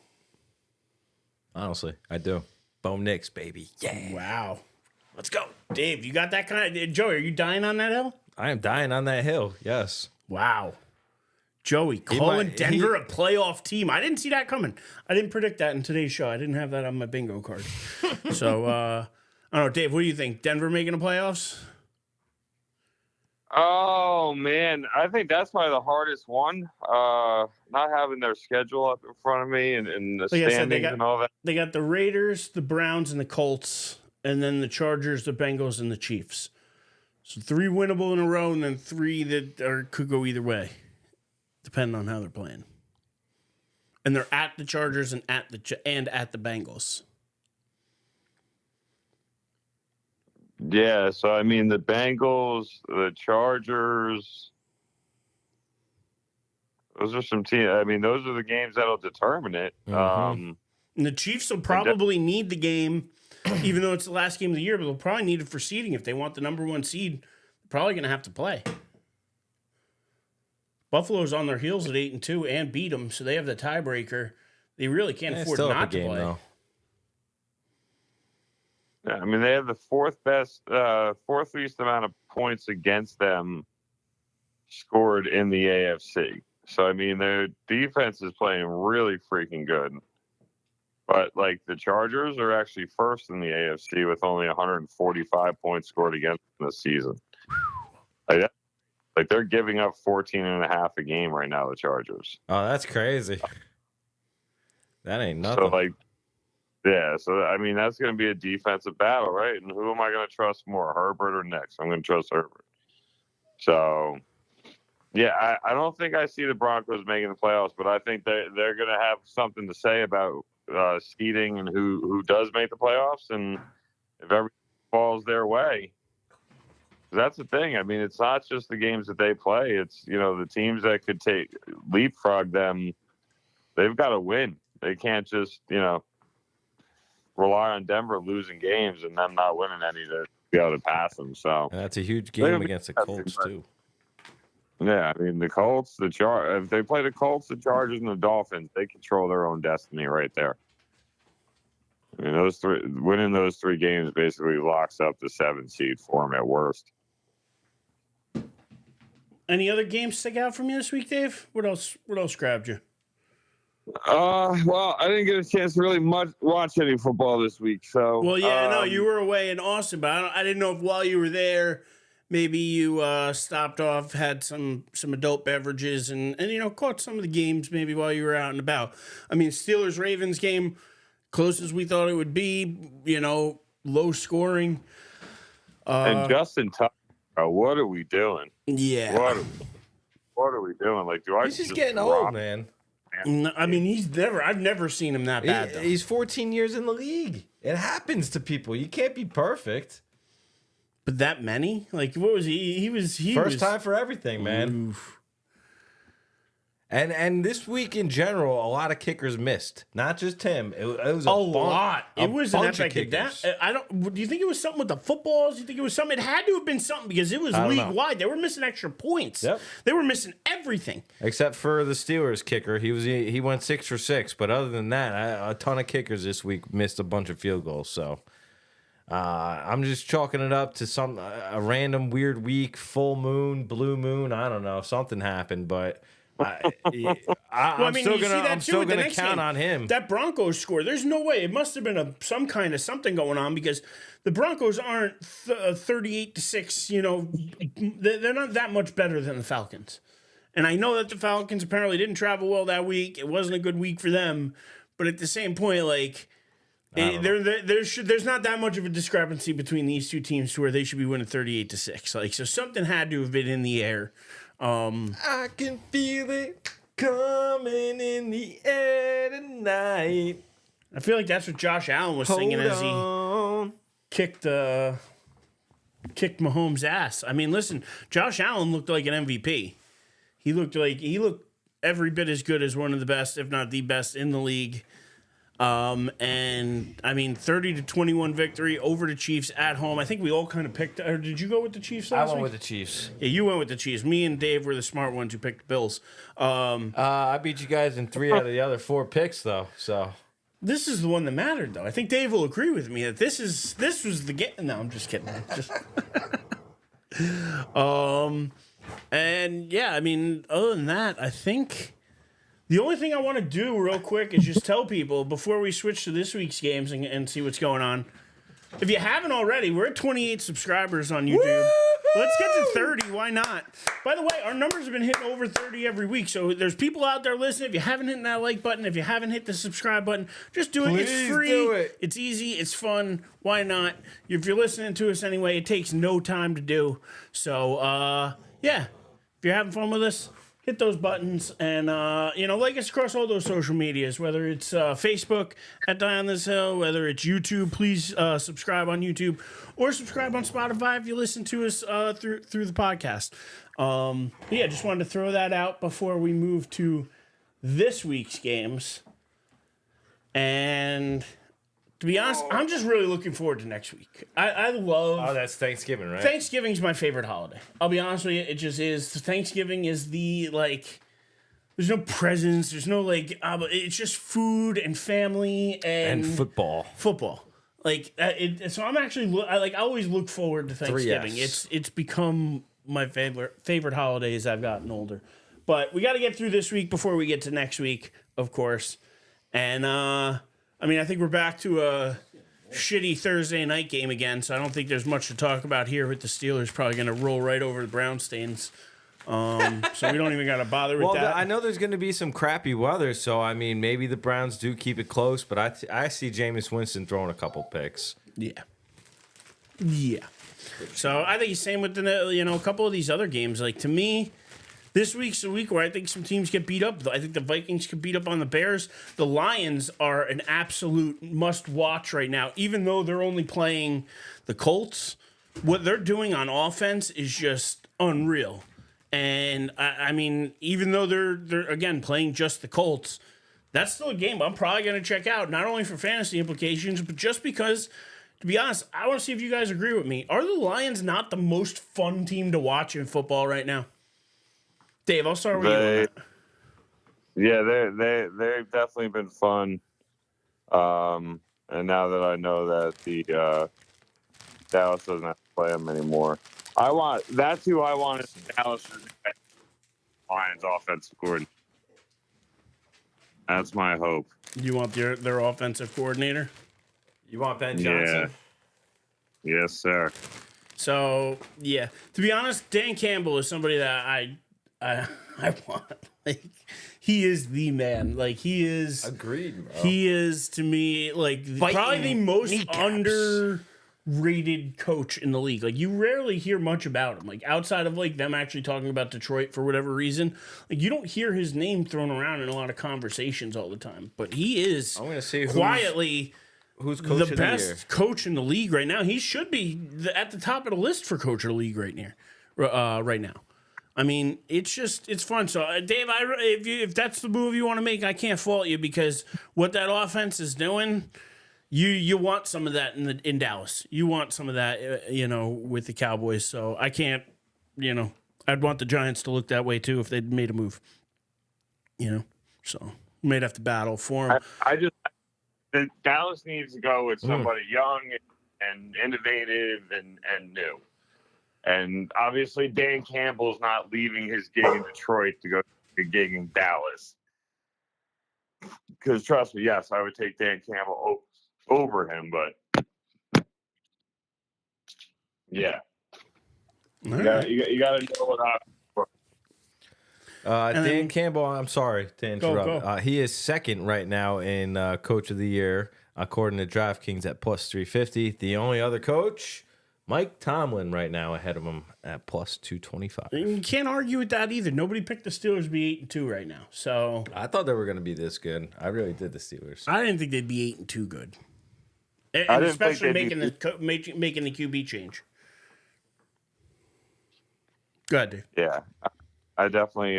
Honestly, I do. Bo Nix, baby. Yeah. Wow. Let's go. Dave, you got that kind of... Joey, are you dying on that hill? I am dying on that hill. Yes. Wow. Joey, calling Denver a playoff team. I didn't see that coming. I didn't predict that in today's show. I didn't have that on my bingo card. So, I don't know. Dave, what do you think? Denver making the playoffs? Oh, man. I think that's probably the hardest one. Not having their schedule up in front of me and the standings and all that. They got the Raiders, the Browns, and the Colts, and then the Chargers, the Bengals, and the Chiefs. So 3 winnable in a row, and then 3 that could go either way, depending on how they're playing. And they're at the Chargers and at the Bengals. Yeah, so I mean the Bengals, the Chargers, those are some teams. I mean, those are the games that'll determine it. And the Chiefs will probably need the game, even though it's the last game of the year, but they'll probably need it for seeding. If they want the number 1 seed, they're probably going to have to play. Buffalo's on their heels at 8-2 and beat them, so they have the tiebreaker. They really can't afford not to play. Though. Yeah, I mean, they have the fourth least amount of points against them scored in the AFC. So, I mean, their defense is playing really freaking good. But, like, the Chargers are actually first in the AFC with only 145 points scored against them this season. Like, they're giving up 14.5 a game right now, the Chargers. Oh, that's crazy. That ain't nothing. So, like, yeah, so, I mean, that's going to be a defensive battle, right? And who am I going to trust more, Herbert or Nix? I'm going to trust Herbert. So, yeah, I don't think I see the Broncos making the playoffs, but I think they're going to have something to say about seeding and who does make the playoffs and if everything falls their way. That's the thing. I mean, it's not just the games that they play. It's, the teams that could leapfrog them, they've got to win. They can't just, rely on Denver losing games and them not winning any to be able to pass them. So and that's a huge game against the Colts, too. Yeah, I mean, the Colts, if they play the Colts, the Chargers, and the Dolphins, they control their own destiny right there. I mean, winning those 3 games basically locks up the 7th seed for them at worst. Any other games stick out from you this week, Dave? What else grabbed you? Well, I didn't get a chance to really watch any football this week. So, well, yeah, no, you were away in Austin, but I didn't know if while you were there, maybe you stopped off, had some adult beverages, and caught some of the games maybe while you were out and about. I mean, Steelers-Ravens game, close as we thought it would be. Low scoring. And Justin Tucker, what are we doing? Yeah. What are we doing? Like, he's just getting old, man. No, I mean, I've never seen him that bad, though. He's 14 years in the league. It happens to people. You can't be perfect. But that many? Like, what was he? He was first time for everything, man. Oof. And this week in general, a lot of kickers missed. Not just him. It was a lot. It was an epic. kickers. Do you think it was something with the footballs? Do you think it was something? It had to have been something because it was league wide. They were missing extra points. Yep. They were missing everything. Except for the Steelers kicker. He went 6 for 6. But other than that, a ton of kickers this week missed a bunch of field goals. So I'm just chalking it up to a random weird week, full moon, blue moon. I don't know. Something happened, but I'm still gonna count on him. That Broncos score, there's no way. It must have been some kind of something going on because the Broncos aren't 38-6. They're not that much better than the Falcons. And I know that the Falcons apparently didn't travel well that week. It wasn't a good week for them. But at the same point, like, there's not that much of a discrepancy between these two teams to where they should be winning 38-6. Like, so something had to have been in the air. I can feel it coming in the air tonight. I feel like that's what Josh Allen was singing as he kicked Mahomes' ass. I mean, listen, Josh Allen looked like an MVP. He looked every bit as good as one of the best, if not the best, in the league. And I mean, 30-21 victory over the Chiefs at home. I think we all kind of picked. Or did you go with the Chiefs last week? I went with the Chiefs. Yeah, you went with the Chiefs. Me and Dave were the smart ones who picked the Bills. I beat you guys in 3 out of the other 4 picks, though. So this is the one that mattered, though. I think Dave will agree with me that this was the game. No, I'm just kidding. And yeah, I mean, other than that, I think. The only thing I want to do real quick is just tell people before we switch to this week's games and see what's going on. If you haven't already, we're at 28 subscribers on YouTube. Woo-hoo! Let's get to 30. Why not? By the way, our numbers have been hitting over 30 every week. So there's people out there listening. If you haven't hit that like button, if you haven't hit the subscribe button, just do it. Please it's free. do it. It's easy. It's fun. Why not? If you're listening to us anyway, it takes no time to do. So, yeah. If you're having fun with us, hit those buttons and, like us across all those social medias, whether it's Facebook at Die on This Hill, whether it's YouTube, please subscribe on YouTube or subscribe on Spotify if you listen to us through the podcast. Yeah, just wanted to throw that out before we move to this week's games. And to be honest, I'm just really looking forward to next week. I love... Oh, that's Thanksgiving, right? Thanksgiving's my favorite holiday. I'll be honest with you, it just is. Thanksgiving is the, there's no presents, there's no, it's just food and family and football. Football. So I'm actually, I always look forward to Thanksgiving. It's become my favorite holiday as I've gotten older. But we got to get through this week before we get to next week, of course. And, I think we're back to a shitty Thursday night game again, so I don't think there's much to talk about here with the Steelers probably going to roll right over the Brownstains. So we don't even got to bother with that. I know there's going to be some crappy weather, so, maybe the Browns do keep it close, but I see Jameis Winston throwing a couple picks. Yeah. So I think he's same with a couple of these other games. To me, this week's a week where I think some teams get beat up. I think the Vikings could beat up on the Bears. The Lions are an absolute must-watch right now, even though they're only playing the Colts. What they're doing on offense is just unreal. And, even though they're again, playing just the Colts, that's still a game I'm probably going to check out, not only for fantasy implications, but just because, to be honest, I want to see if you guys agree with me. Are the Lions not the most fun team to watch in football right now? Dave, I'll start with you. Yeah, they've definitely been fun. And now that I know that the Dallas doesn't have to play them anymore, that's who I want as Dallas Lions offensive coordinator. That's my hope. You want their offensive coordinator? You want Ben Johnson? Yeah. Yes, sir. So, yeah. To be honest, Dan Campbell is somebody that I want. He is the man. He is. Agreed, bro. He is, to me, probably the most underrated coach in the league. You rarely hear much about him. Outside of them actually talking about Detroit for whatever reason, you don't hear his name thrown around in a lot of conversations all the time. But he is. I'm gonna say quietly. Who's coach the best coach in the league right now? He should be at the top of the list for coach of the league right now. It's fun. So, Dave, if that's the move you want to make, I can't fault you because what that offense is doing, you want some of that in Dallas. You want some of that, with the Cowboys. So I can't, I'd want the Giants to look that way too if they'd made a move. So we might have to battle for them. Dallas needs to go with somebody young and innovative and new. And obviously, Dan Campbell's not leaving his gig in Detroit to go to a gig in Dallas. Because trust me, yes, I would take Dan Campbell over him, but yeah, you got to know what Dan Campbell, I'm sorry to interrupt. Go. He is second right now in Coach of the Year, according to DraftKings at plus 350. The only other coach, Mike Tomlin, right now ahead of him at plus 225. You can't argue with that either. Nobody picked the Steelers to be 8-2 right now. So I thought they were going to be this good. I really did, the Steelers. I didn't think they'd be 8-2 good, and especially making the QB change. Go ahead, Dave. Yeah, I definitely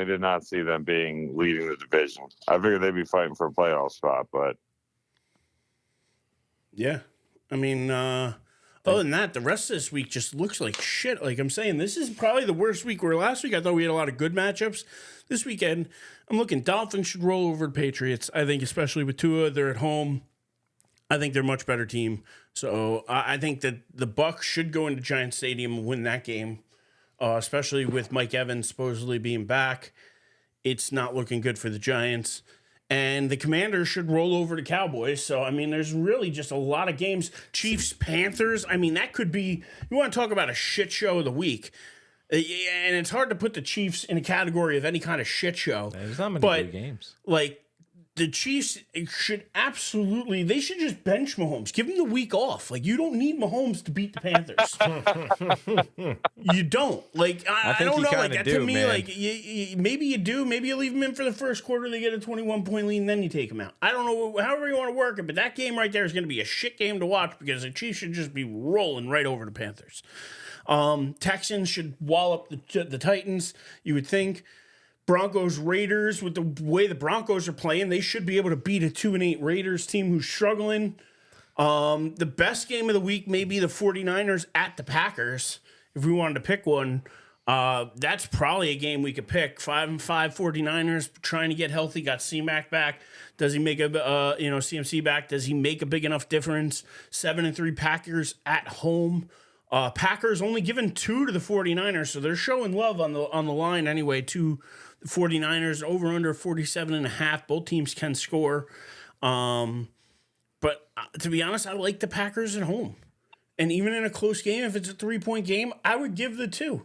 did not see them leading the division. I figured they'd be fighting for a playoff spot, but yeah, I mean, other than that, the rest of this week just looks like shit. Like I'm saying, this is probably the worst week. Where last week I thought we had a lot of good matchups. This weekend, I'm looking Dolphins should roll over the Patriots. I think, especially with Tua, they're at home. I think they're a much better team. So I think that the Bucs should go into Giant Stadium and win that game, especially with Mike Evans supposedly being back. It's not looking good for the Giants. And the Commanders should roll over to Cowboys. So, I mean, there's really just a lot of games. Chiefs, Panthers. I mean, that could be, you want to talk about a shit show of the week. And it's hard to put the Chiefs in a category of any kind of shit show. There's not many good games. Like, the Chiefs should absolutely, they should just bench Mahomes. Give him the week off. Like, you don't need Mahomes to beat the Panthers. You don't. Like, I don't know. Like, that to me, man. Like, maybe you do. Maybe you leave him in for the first quarter, they get a 21-point lead, and then you take him out. I don't know. However you want to work it, but that game right there is going to be a shit game to watch because the Chiefs should just be rolling right over the Panthers. Texans should wallop the Titans, you would think. Broncos, Raiders, with the way the Broncos are playing, they should be able to beat a 2-8 Raiders team who's struggling. The best game of the week may be the 49ers at the Packers. If we wanted to pick one, that's probably a game we could pick. 5-5 49ers trying to get healthy, got C-Mac back. Does he make CMC back? Does he make a big enough difference? 7-3 Packers at home. Packers only given 2 to the 49ers, so they're showing love on the line anyway to the 49ers. Over under 47.5. Both teams can score. But to be honest, I like the Packers at home. And even in a close game, if it's a 3-point game, I would give the 2.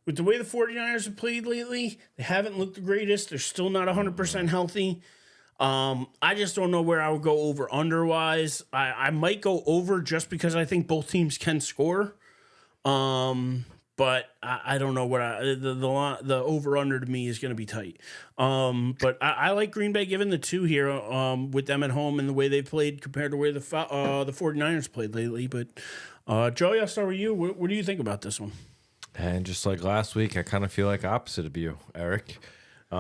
With the way the 49ers have played lately, they haven't looked the greatest. They're still not 100% healthy. I just don't know where I would go over under-wise. I might go over just because I think both teams can score. But I don't know what the over-under to me is going to be tight. But I like Green Bay giving the 2 here with them at home and the way they played compared to where the 49ers played lately. But Joey, I'll start with you. What do you think about this one? And just like last week, I kind of feel like opposite of you, Eric. You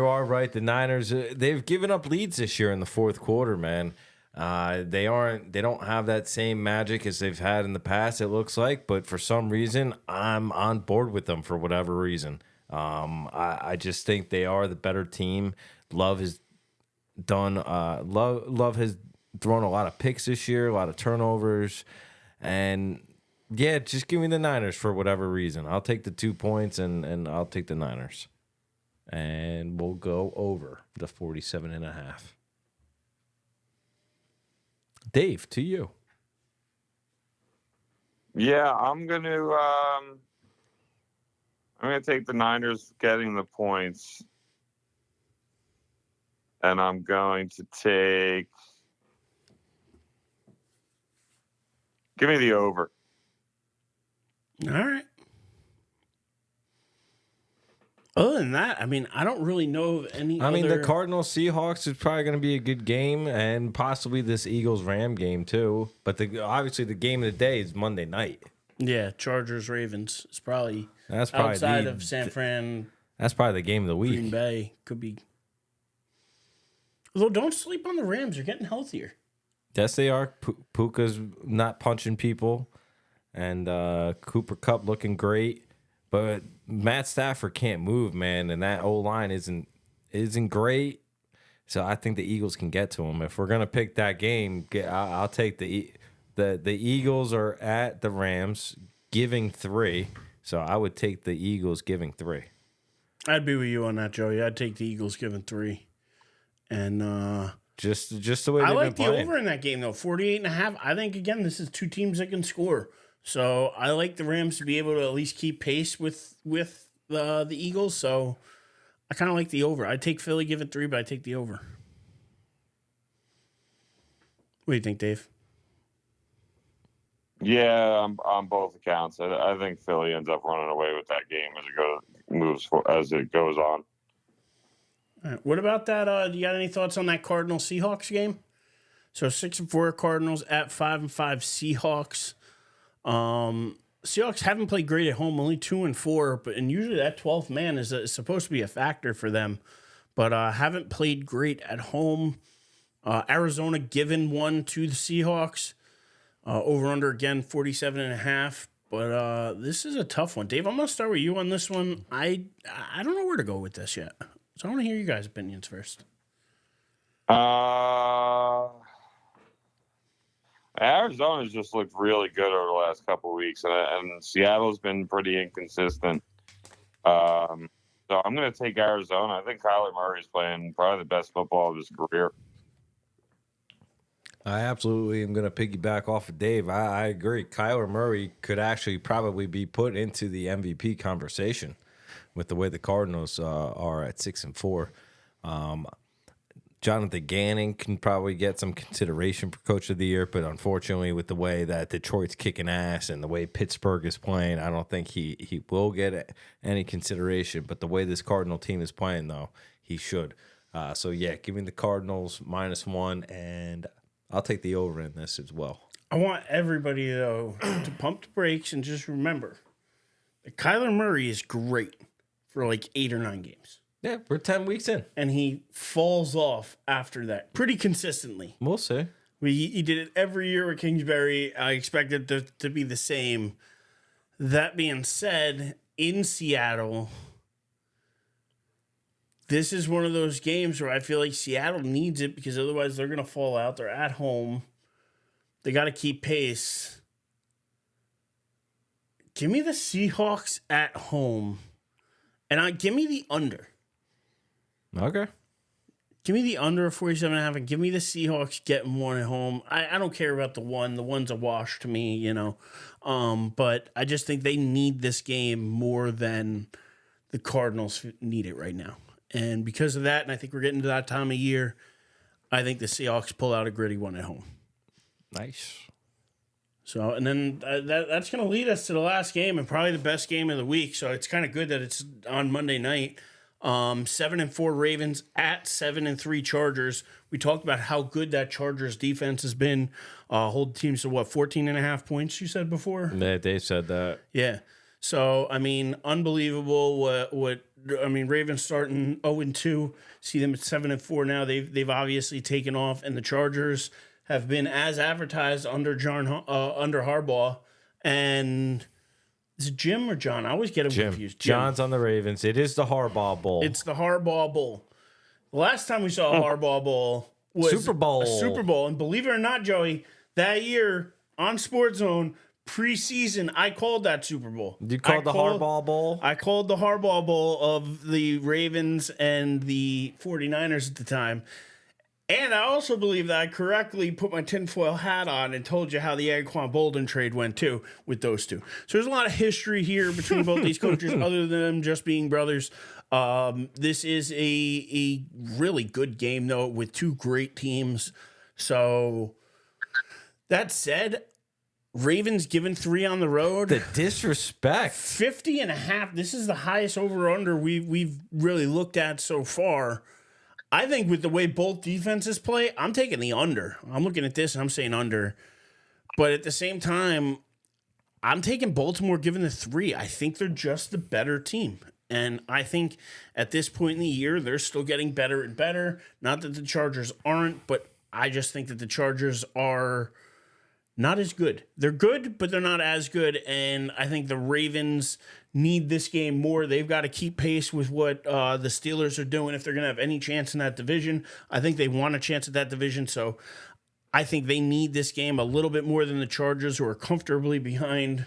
are right. The Niners, they've given up leads this year in the fourth quarter, man. They don't have that same magic as they've had in the past, it looks like, but for some reason, I'm on board with them for whatever reason. I just think they are the better team. Love has thrown a lot of picks this year, a lot of turnovers, and yeah, just give me the Niners for whatever reason. I'll take the 2 points and I'll take the Niners. And we'll go over the 47.5. Dave, to you. Yeah, I'm gonna take the Niners getting the points. And I'm going to give me the over. All right. Other than that, I mean, I don't really know of any the Cardinals Seahawks is probably going to be a good game, and possibly this Eagles Ram game too. But obviously the game of the day is Monday night. Yeah, Chargers Ravens is probably outside of San Fran. That's probably the game of the week. Green Bay could be. Although don't sleep on the Rams; they're getting healthier. Yes, they are. Puka's not punching people, and Cooper Kupp looking great. But Matt Stafford can't move, man, and that O-line isn't great. So I think the Eagles can get to him. If we're gonna pick that game, I'll take the Eagles are at the Rams, giving 3. So I would take the Eagles giving 3. I'd be with you on that, Joey. I'd take the Eagles giving 3, and just the way I like the over in that game though, 48.5. I think again, this is 2 teams that can score. So I like the Rams to be able to at least keep pace with the Eagles. So I kind of like the over. I'd take Philly, give it 3, but I take the over. What do you think, Dave? Yeah, on both accounts. I think Philly ends up running away with that game as it goes on. All right. What about that? Do you got any thoughts on that Cardinals Seahawks game? So 6-4 Cardinals at 5-5 Seahawks. Seahawks haven't played great at home, only 2-4, and usually that 12th man is supposed to be a factor for them, but haven't played great at home. Arizona given one to the Seahawks. Over under again 47.5. But this is a tough one, Dave. I'm gonna start with you on this one. I don't know where to go with this yet, so I want to hear you guys' opinions first. Arizona's just looked really good over the last couple of weeks, and Seattle's been pretty inconsistent. So I'm going to take Arizona. I think Kyler Murray's playing probably the best football of his career. I absolutely am going to piggyback off of Dave. I agree. Kyler Murray could actually probably be put into the MVP conversation with the way the Cardinals are at 6-4. Jonathan Gannon can probably get some consideration for Coach of the Year, but unfortunately, with the way that Detroit's kicking ass and the way Pittsburgh is playing, I don't think he will get any consideration. But the way this Cardinal team is playing, though, he should. So, yeah, give me the Cardinals -1, and I'll take the over in this as well. I want everybody, though, to pump the brakes and just remember that Kyler Murray is great for like 8 or 9 games. Yeah, we're 10 weeks in. And he falls off after that pretty consistently. We'll see. He did it every year with Kingsbury. I expect it to be the same. That being said, in Seattle, this is one of those games where I feel like Seattle needs it because otherwise they're going to fall out. They're at home. They got to keep pace. Give me the Seahawks at home. And give me the under. Okay. Give me the under of 47.5 and give me the Seahawks getting one at home. I don't care about the one. The one's a wash to me, you know. But I just think they need this game more than the Cardinals need it right now. And because of that, and I think we're getting to that time of year, I think the Seahawks pull out a gritty one at home. Nice. So, and then that's going to lead us to the last game and probably the best game of the week. So it's kind of good that it's on Monday night. 7-4 Ravens at 7-3 Chargers. We talked about how good that Chargers defense has been. Hold teams to 14.5 points, you said before? Yeah, they said that. Yeah. So, I mean, unbelievable Ravens starting 0-2. See them at 7-4 now. They've obviously taken off, and the Chargers have been as advertised under Harbaugh. And is it Jim or John? I always get them confused. Jim. John's on the Ravens. It is the Harbaugh Bowl. It's the Harbaugh Bowl. The last time we saw a Harbaugh Bowl was Super Bowl. A Super Bowl. And believe it or not, Joey, that year on Sports Zone, preseason, I called that Super Bowl. You called the Harbaugh Bowl? I called the Harbaugh Bowl of the Ravens and the 49ers at the time. And I also believe that I correctly put my tinfoil hat on and told you how the Anquan Bolden trade went, too, with those two. So there's a lot of history here between both these coaches, other than them just being brothers. This is a really good game, though, with two great teams. So that said, Ravens given 3 on the road. The disrespect. 50.5. This is the highest over-under we've really looked at so far. I think with the way both defenses play, I'm taking the under. I'm looking at this and I'm saying under. But at the same time, I'm taking Baltimore given the 3. I think they're just the better team. And I think at this point in the year, they're still getting better and better. Not that the Chargers aren't, but I just think that the Chargers are not as good. They're good, but they're not as good. And I think the Ravens need this game more. They've got to keep pace with what the Steelers are doing if they're going to have any chance in that division. I think they want a chance at that division. So I think they need this game a little bit more than the Chargers, who are comfortably behind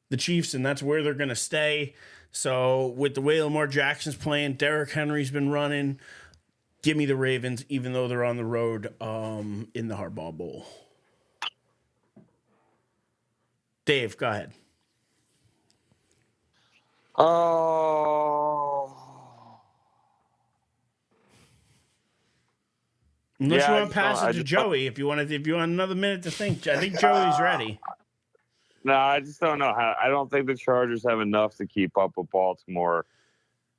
the Chiefs, and that's where they're going to stay. So with the way Lamar Jackson's playing, Derrick Henry's been running, give me the Ravens, even though they're on the road in the Harbaugh Bowl. Dave, go ahead. Unless you want to pass it to Joey, if you want another minute to think. I think Joey's ready. No, I just don't know how. I don't think the Chargers have enough to keep up with Baltimore.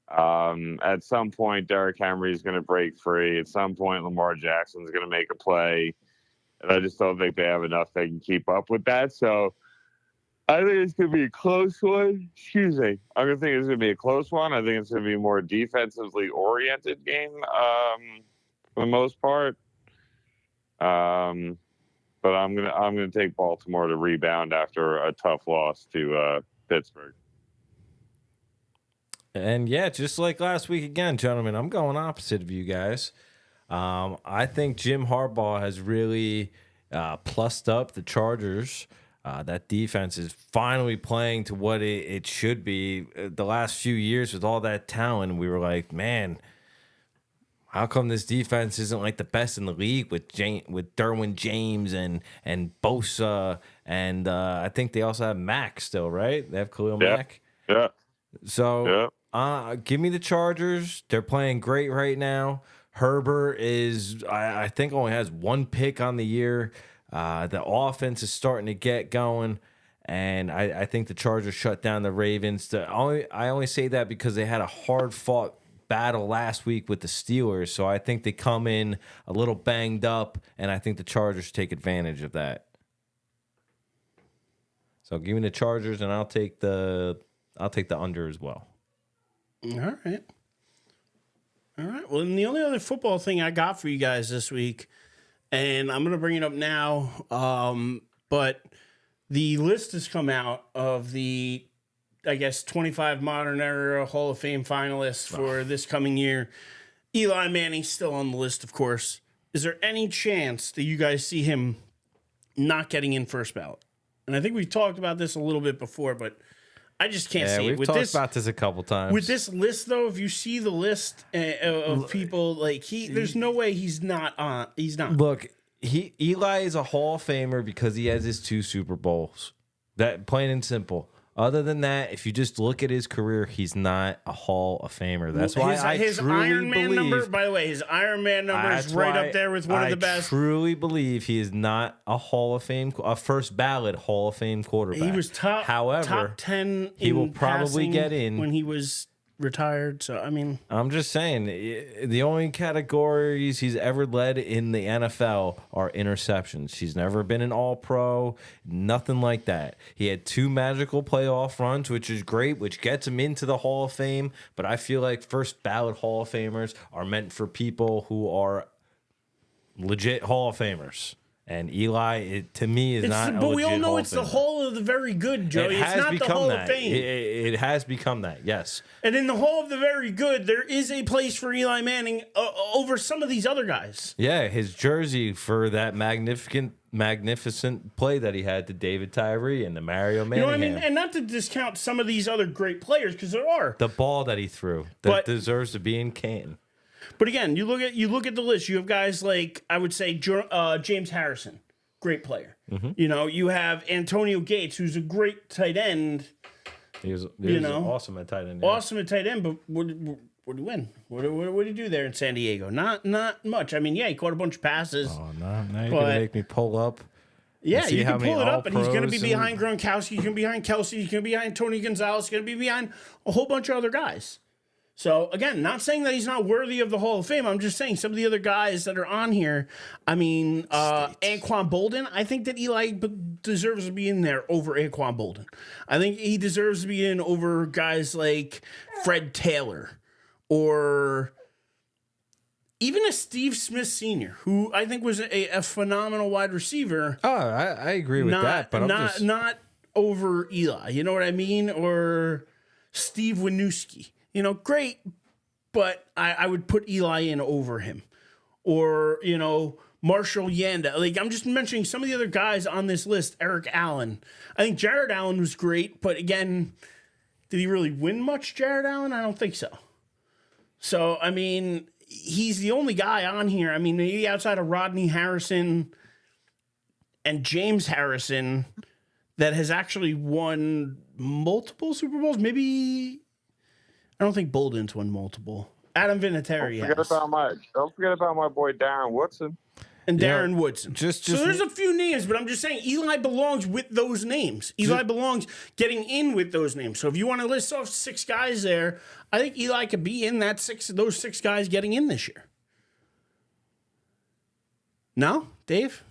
At some point, Derrick Henry is going to break free. At some point, Lamar Jackson is going to make a play. And I just don't think they have enough they can keep up with that. So I think it's going to be a close one. Excuse me. I'm going to think it's going to be a close one. I think it's going to be a more defensively oriented game for the most part. But I'm gonna take Baltimore to rebound after a tough loss to Pittsburgh. And yeah, just like last week again, gentlemen, I'm going opposite of you guys. I think Jim Harbaugh has really plussed up the Chargers. That defense is finally playing to what it should be. The last few years with all that talent, we were like, man, how come this defense isn't like the best in the league with Derwin James and Bosa and I think they also have Mack still, right? They have Khalil Mack. Yeah. So give me the Chargers. They're playing great right now. Herbert is, I think, only has one pick on the year. The offense is starting to get going, and I think the Chargers shut down the Ravens. I only say that because they had a hard-fought battle last week with the Steelers, so I think they come in a little banged up, and I think the Chargers take advantage of that. So give me the Chargers, and I'll take the under as well. All right. Well, and the only other football thing I got for you guys this week, and I'm going to bring it up now, but the list has come out of the, I guess, 25 modern era Hall of Fame finalists for this coming year. Eli Manning's still on the list, of course. Is there any chance that you guys see him not getting in first ballot? And I think we've talked about this a little bit before, but I just can't see it. We've talked about this a couple times. With this list, though, if you see the list of people, like there's no way he's not on. He's not. Look, Eli is a Hall of Famer because he has his 2 Super Bowls. That plain and simple. Other than that, if you just look at his career, he's not a Hall of Famer. That's why his Iron Man number. By the way, his Iron Man number is right up there with one of the best. I truly believe he is not a Hall of Fame, a first ballot Hall of Fame quarterback. He was top 10. He will probably get in when he was retired. So I mean, I'm just saying the only categories he's ever led in the NFL are interceptions. He's never been an All-Pro, nothing like that. He had 2 magical playoff runs, which is great, which gets him into the Hall of Fame. But I feel like first ballot Hall of Famers are meant for people who are legit Hall of Famers. And Eli, to me, is not. But we all know Hall it's the Hall of the Very Good, Joey. It's not the Hall of Fame. It has become that, yes. And in the Hall of the Very Good, there is a place for Eli Manning over some of these other guys. Yeah, his jersey for that magnificent play that he had to David Tyree and to Mario Manningham. You know what I mean? And not to discount some of these other great players, because there are. The ball that he threw that deserves to be in Canton. But again, you look at the list. You have guys like, I would say, James Harrison, great player. Mm-hmm. You know, you have Antonio Gates, who's a great tight end. He was awesome at tight end. Yeah. Awesome at tight end, but what did he win? What did he do there in San Diego? Not much. I mean, yeah, he caught a bunch of passes. Oh, no. Now you're going to make me pull up. Yeah, you can pull it up, and he's going to be behind Gronkowski. He's going to be behind Kelsey. He's going to be behind Tony Gonzalez. He's going to be behind a whole bunch of other guys. So, again, not saying that he's not worthy of the Hall of Fame. I'm just saying some of the other guys that are on here, I mean, Anquan Bolden, I think that Eli deserves to be in there over Anquan Bolden. I think he deserves to be in over guys like Fred Taylor or even a Steve Smith Sr., who I think was a phenomenal wide receiver. Oh, I agree with that, but not over Eli. You know what I mean? Or Steve Winooski. You know, great, but I would put Eli in over him. Or, you know, Marshall Yanda. Like, I'm just mentioning some of the other guys on this list. Eric Allen. I think Jared Allen was great, but again, did he really win much, Jared Allen? I don't think so. So, I mean, he's the only guy on here. I mean, maybe outside of Rodney Harrison and James Harrison that has actually won multiple Super Bowls. Maybe... I don't think Bolden's won multiple. Adam Vinatieri Don't forget about my boy Darren Woodson. And Darren Woodson. So there's a few names, but I'm just saying Eli belongs with those names. Eli belongs getting in with those names. So if you want to list off 6 guys there, I think Eli could be in those 6 guys getting in this year. No, Dave?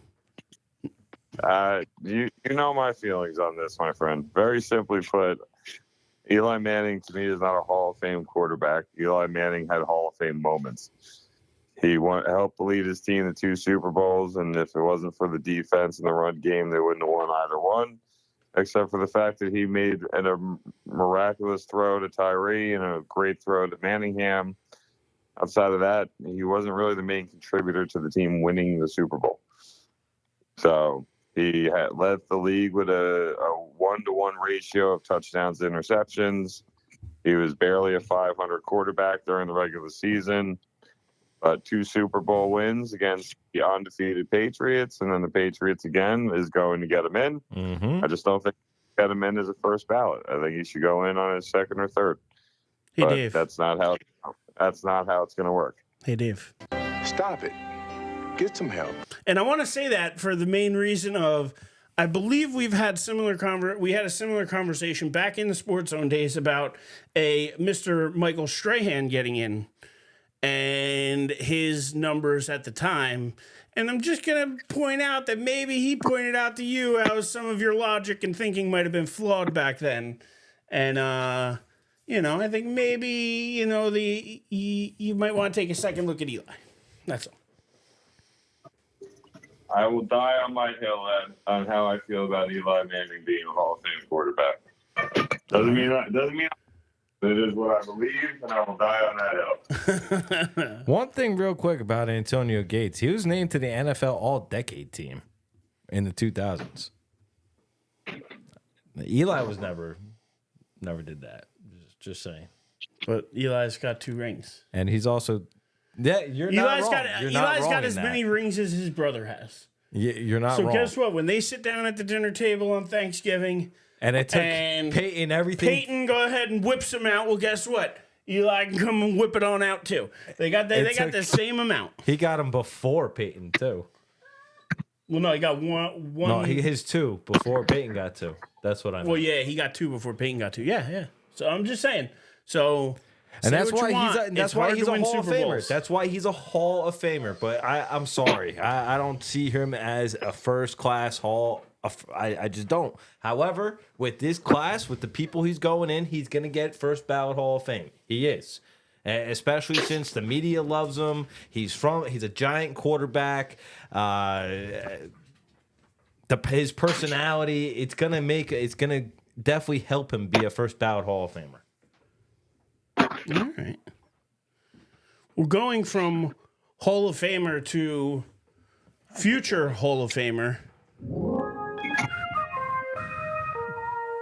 You know my feelings on this, my friend. Very simply put, Eli Manning to me is not a Hall of Fame quarterback. Eli Manning had Hall of Fame moments. He helped lead his team to 2 Super Bowls, and if it wasn't for the defense and the run game, they wouldn't have won either one, except for the fact that he made a miraculous throw to Tyree and a great throw to Manningham. Outside of that, he wasn't really the main contributor to the team winning the Super Bowl. So he had led the league with a 1-to-1 ratio of touchdowns to interceptions. He was barely a 500 quarterback during the regular season. 2 Super Bowl wins against the undefeated Patriots, and then the Patriots again is going to get him in. Mm-hmm. I just don't think get him in as a first ballot. I think he should go in on his second or third. Hey, but Dave. That's not how it's going to work. Hey, Dave. Stop it. Get some help. And I want to say that for the main reason of, I believe we had a similar conversation back in the Sports Zone days about a Mr. Michael Strahan getting in and his numbers at the time. And I'm just going to point out that maybe he pointed out to you how some of your logic and thinking might have been flawed back then. And, I think maybe, you might want to take a second look at Eli. That's all. I will die on my hill on how I feel about Eli Manning being a Hall of Fame quarterback. Doesn't mean it is what I believe, and I will die on that hill. One thing real quick about Antonio Gates. He was named to the NFL All-Decade team in the 2000s. Eli was never did that. Just saying. But Eli's got 2 rings. And he's also... Yeah, you're not wrong. Eli's got as many rings as his brother has. You're not wrong. So guess what? When they sit down at the dinner table on Thanksgiving... And it took Peyton everything. Peyton go ahead and whips them out. Well, guess what? Eli can come and whip it on out too. They got the same amount. He got them before Peyton too. Well, no, he got one. No, his 2 before Peyton got 2. That's what I mean. Well, yeah, he got 2 before Peyton got 2. Yeah. So I'm just saying. So. And that's why he's a Hall of Famer. Bowls. That's why he's a Hall of Famer. But I'm sorry. I don't see him as a first class Hall. I just don't. However, with this class, with the people he's going in, he's going to get first ballot Hall of Fame. He is. Especially since the media loves him. He's a giant quarterback. His personality, it's gonna definitely help him be a first ballot Hall of Famer. All right. We're going from Hall of Famer to future Hall of Famer.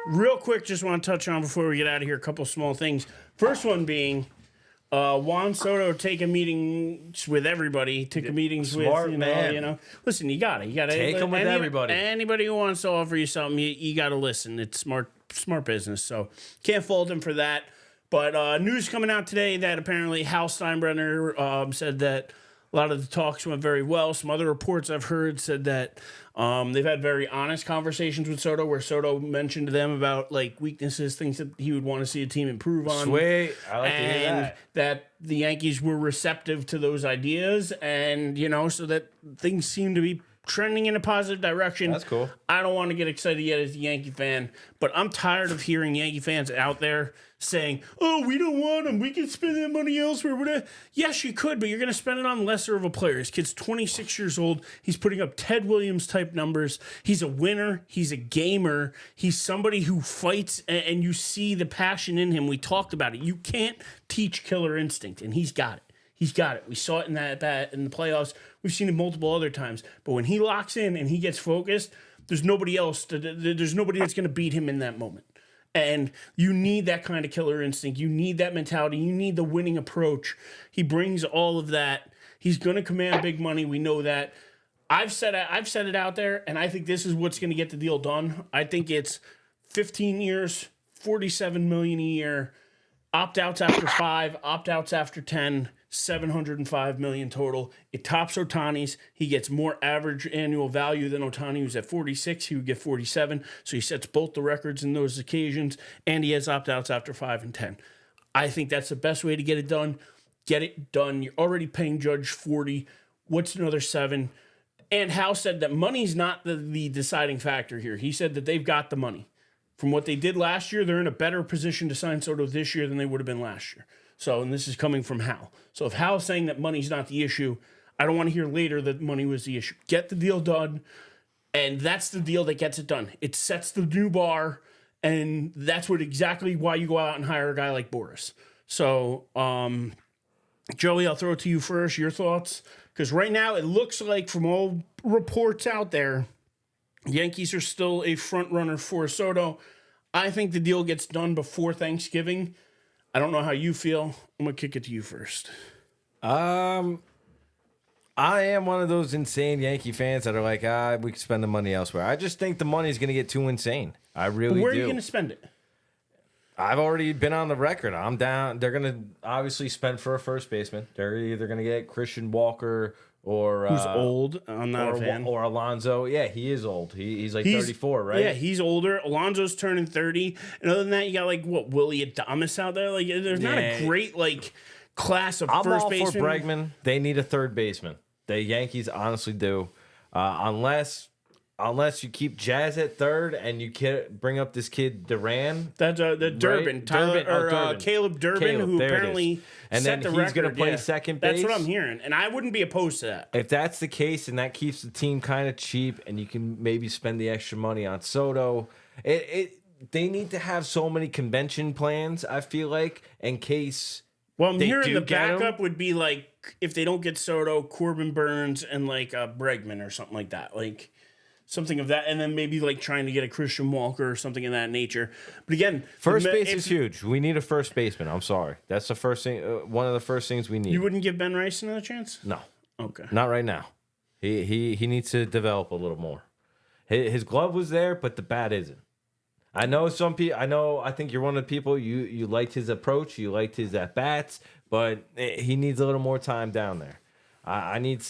Real quick, just want to touch on before we get out of here a couple small things. First one being Juan Soto taking meetings with everybody. Took meetings Smart with man. Listen, you got to take them with everybody. Anybody who wants to offer you something, you got to listen. It's smart business. So can't fault him for that. But news coming out today that apparently Hal Steinbrenner said that a lot of the talks went very well. Some other reports I've heard said that they've had very honest conversations with Soto, where Soto mentioned to them about like weaknesses, things that he would want to see a team improve on. Sweet, I like to hear that the Yankees were receptive to those ideas, and so that things seem to be trending in a positive direction. That's cool. I don't want to get excited yet as a Yankee fan, but I'm tired of hearing Yankee fans out there saying, "Oh, we don't want him. We can spend that money elsewhere." Whatever. Yes, you could, but you're going to spend it on lesser of a player. His kid's 26 years old. He's putting up Ted Williams type numbers. He's a winner. He's a gamer. He's somebody who fights, and you see the passion in him. We talked about it. You can't teach killer instinct, and he's got it. He's got it. We saw it in in the playoffs. We've seen it multiple other times. But when he locks in and he gets focused, there's nobody else. There's nobody that's going to beat him in that moment. And you need that kind of killer instinct. You need that mentality. You need the winning approach. He brings all of that. He's going to command big money. We know that. I've said it out there, and I think this is what's going to get the deal done. I think it's 15 years, $47 million a year, opt-outs after 5, opt-outs after 10, $705 million total. It tops Ohtani's. He gets more average annual value than Ohtani, who's at 46. He would get 47. So he sets both the records in those occasions, and he has opt-outs after 5 and 10. I think that's the best way to get it done. Get it done. You're already paying Judge 40. What's another 7? And Hal said that money's not the deciding factor here. He said that they've got the money. From what they did last year, they're in a better position to sign Soto this year than they would have been last year. So, and this is coming from Hal. So if Hal's saying that money's not the issue, I don't want to hear later that money was the issue. Get the deal done, and that's the deal that gets it done. It sets the new bar, and that's exactly why you go out and hire a guy like Boris. So, Joey, I'll throw it to you first. Your thoughts? Because right now it looks like from all reports out there, Yankees are still a front runner for Soto. I think the deal gets done before Thanksgiving. I don't know how you feel. I'm going to kick it to you first. I am one of those insane Yankee fans that are like, we can spend the money elsewhere. I just think the money's going to get too insane. I really do. Where are you going to spend it? I've already been on the record. I'm down. They're going to obviously spend for a first baseman. They're either going to get Christian Walker or who's old. I'm not a fan. Or Alonso. Yeah, he is old. He's 34, right? Yeah, he's older. Alonso's turning 30. And other than that, you got Willie Adames out there. Like, there's not a great class of first baseman. I'm all for Bregman. They need a third baseman. The Yankees honestly do, unless you keep Jazz at third and you bring up this kid Duran. That's Durbin, right? Durbin. Caleb Durbin, who apparently and set then the he's going to play yeah. second base. That's what I'm hearing, and I wouldn't be opposed to that. If that's the case, and that keeps the team kind of cheap, and you can maybe spend the extra money on Soto, they need to have so many convention plans. I feel like in case. Well, I'm hearing the backup would be if they don't get Soto, Corbin Burns, and Bregman or something like that, something of that, and then maybe trying to get a Christian Walker or something of that nature. But again, first base is huge. We need a first baseman. I'm sorry, that's the first thing. One of the first things we need. You wouldn't give Ben Rice another chance? No. Okay. Not right now. He needs to develop a little more. His glove was there, but the bat isn't. I know some people. I think you're one of the people. You liked his approach. You liked his at bats, but he needs a little more time down there. I need.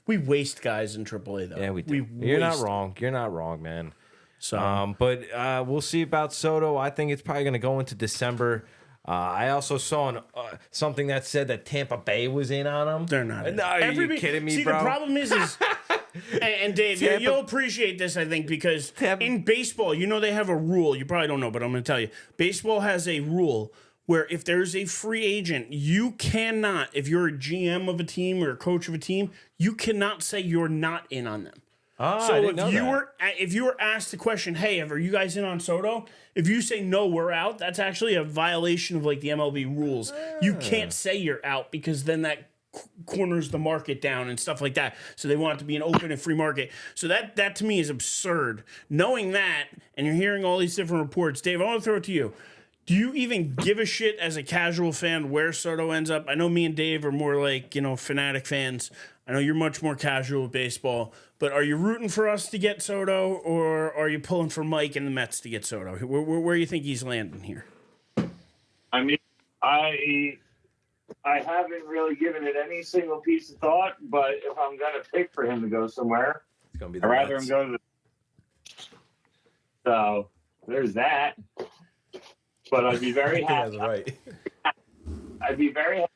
We waste guys in AAA though. Yeah, we do. You're not wrong. You're not wrong, man. So, but we'll see about Soto. I think it's probably going to go into December. I also saw something that said that Tampa Bay was in on him. They're not. No, are you kidding me, bro? The problem is and Dave, you'll appreciate this, I think, because in baseball, they have a rule. You probably don't know, but I'm going to tell you. Baseball has a rule where if there's a free agent, you cannot, if you're a GM of a team or a coach of a team, you cannot say you're not in on them. So if you were asked the question, hey, are you guys in on Soto? If you say no, we're out, that's actually a violation of the MLB rules. You can't say you're out because then that corners the market down and stuff like that. So they want it to be an open and free market. So that to me is absurd. Knowing that, and you're hearing all these different reports, Dave, I want to throw it to you. Do you even give a shit as a casual fan where Soto ends up? I know me and Dave are more fanatic fans. I know you're much more casual with baseball, but are you rooting for us to get Soto, or are you pulling for Mike and the Mets to get Soto? Where do you think he's landing here? I mean, I haven't really given it any single piece of thought, but if I'm going to pick for him to go somewhere, it's gonna be I'd rather him go to the... So, there's that. But I'd be very happy. That's right. I'd be very happy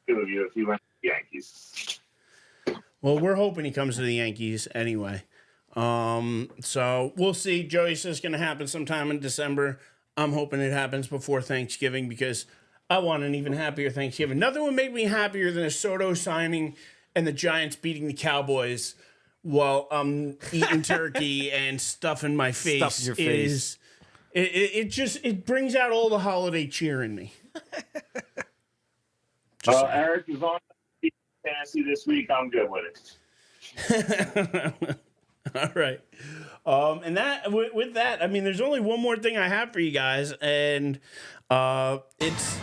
with you if you went to the Yankees. Well, we're hoping he comes to the Yankees anyway. So we'll see. Joey says it's going to happen sometime in December. I'm hoping it happens before Thanksgiving because I want an even happier Thanksgiving. Nothing would make me happier than a Soto signing and the Giants beating the Cowboys while I'm eating turkey and stuffing my face. Stuff in your face. It brings out all the holiday cheer in me. Erich is on fantasy this week. I'm good with it. All right. And that with that, I mean, there's only one more thing I have for you guys, and it's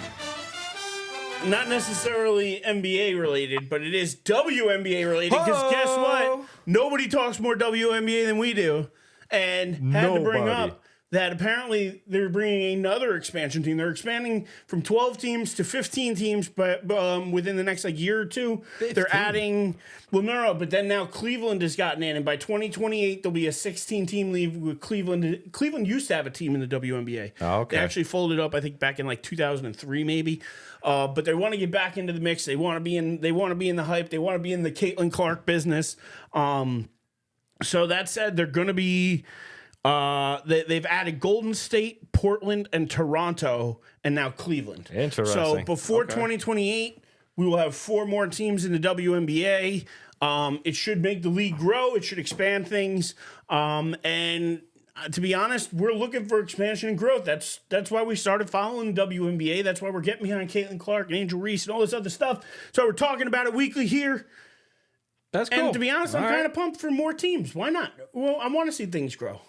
not necessarily NBA related, but it is WNBA related. Because guess what? Nobody talks more WNBA than we do, and had to bring up that apparently they're bringing another expansion team. They're expanding from 12 teams to 15 teams, but within the next year or two, 15. They're adding. Well, no, but then now Cleveland has gotten in, and by 2028 there'll be a 16-team league with Cleveland. Cleveland used to have a team in the WNBA. Oh, okay. They actually folded up, I think, back in 2003 maybe. But they want to get back into the mix. They want to be in. They want to be in the hype. They want to be in the Caitlin Clark business. So that said, they're going to be. They've added Golden State, Portland, and Toronto, and now Cleveland. Interesting. So before 2028, we will have 4 more teams in the WNBA. It should make the league grow. It should expand things. And to be honest, we're looking for expansion and growth. That's why we started following the WNBA. That's why we're getting behind Caitlin Clark and Angel Reese and all this other stuff. So we're talking about it weekly here. That's cool. And to be honest, I'm kind of pumped for more teams. Why not? Well, I want to see things grow.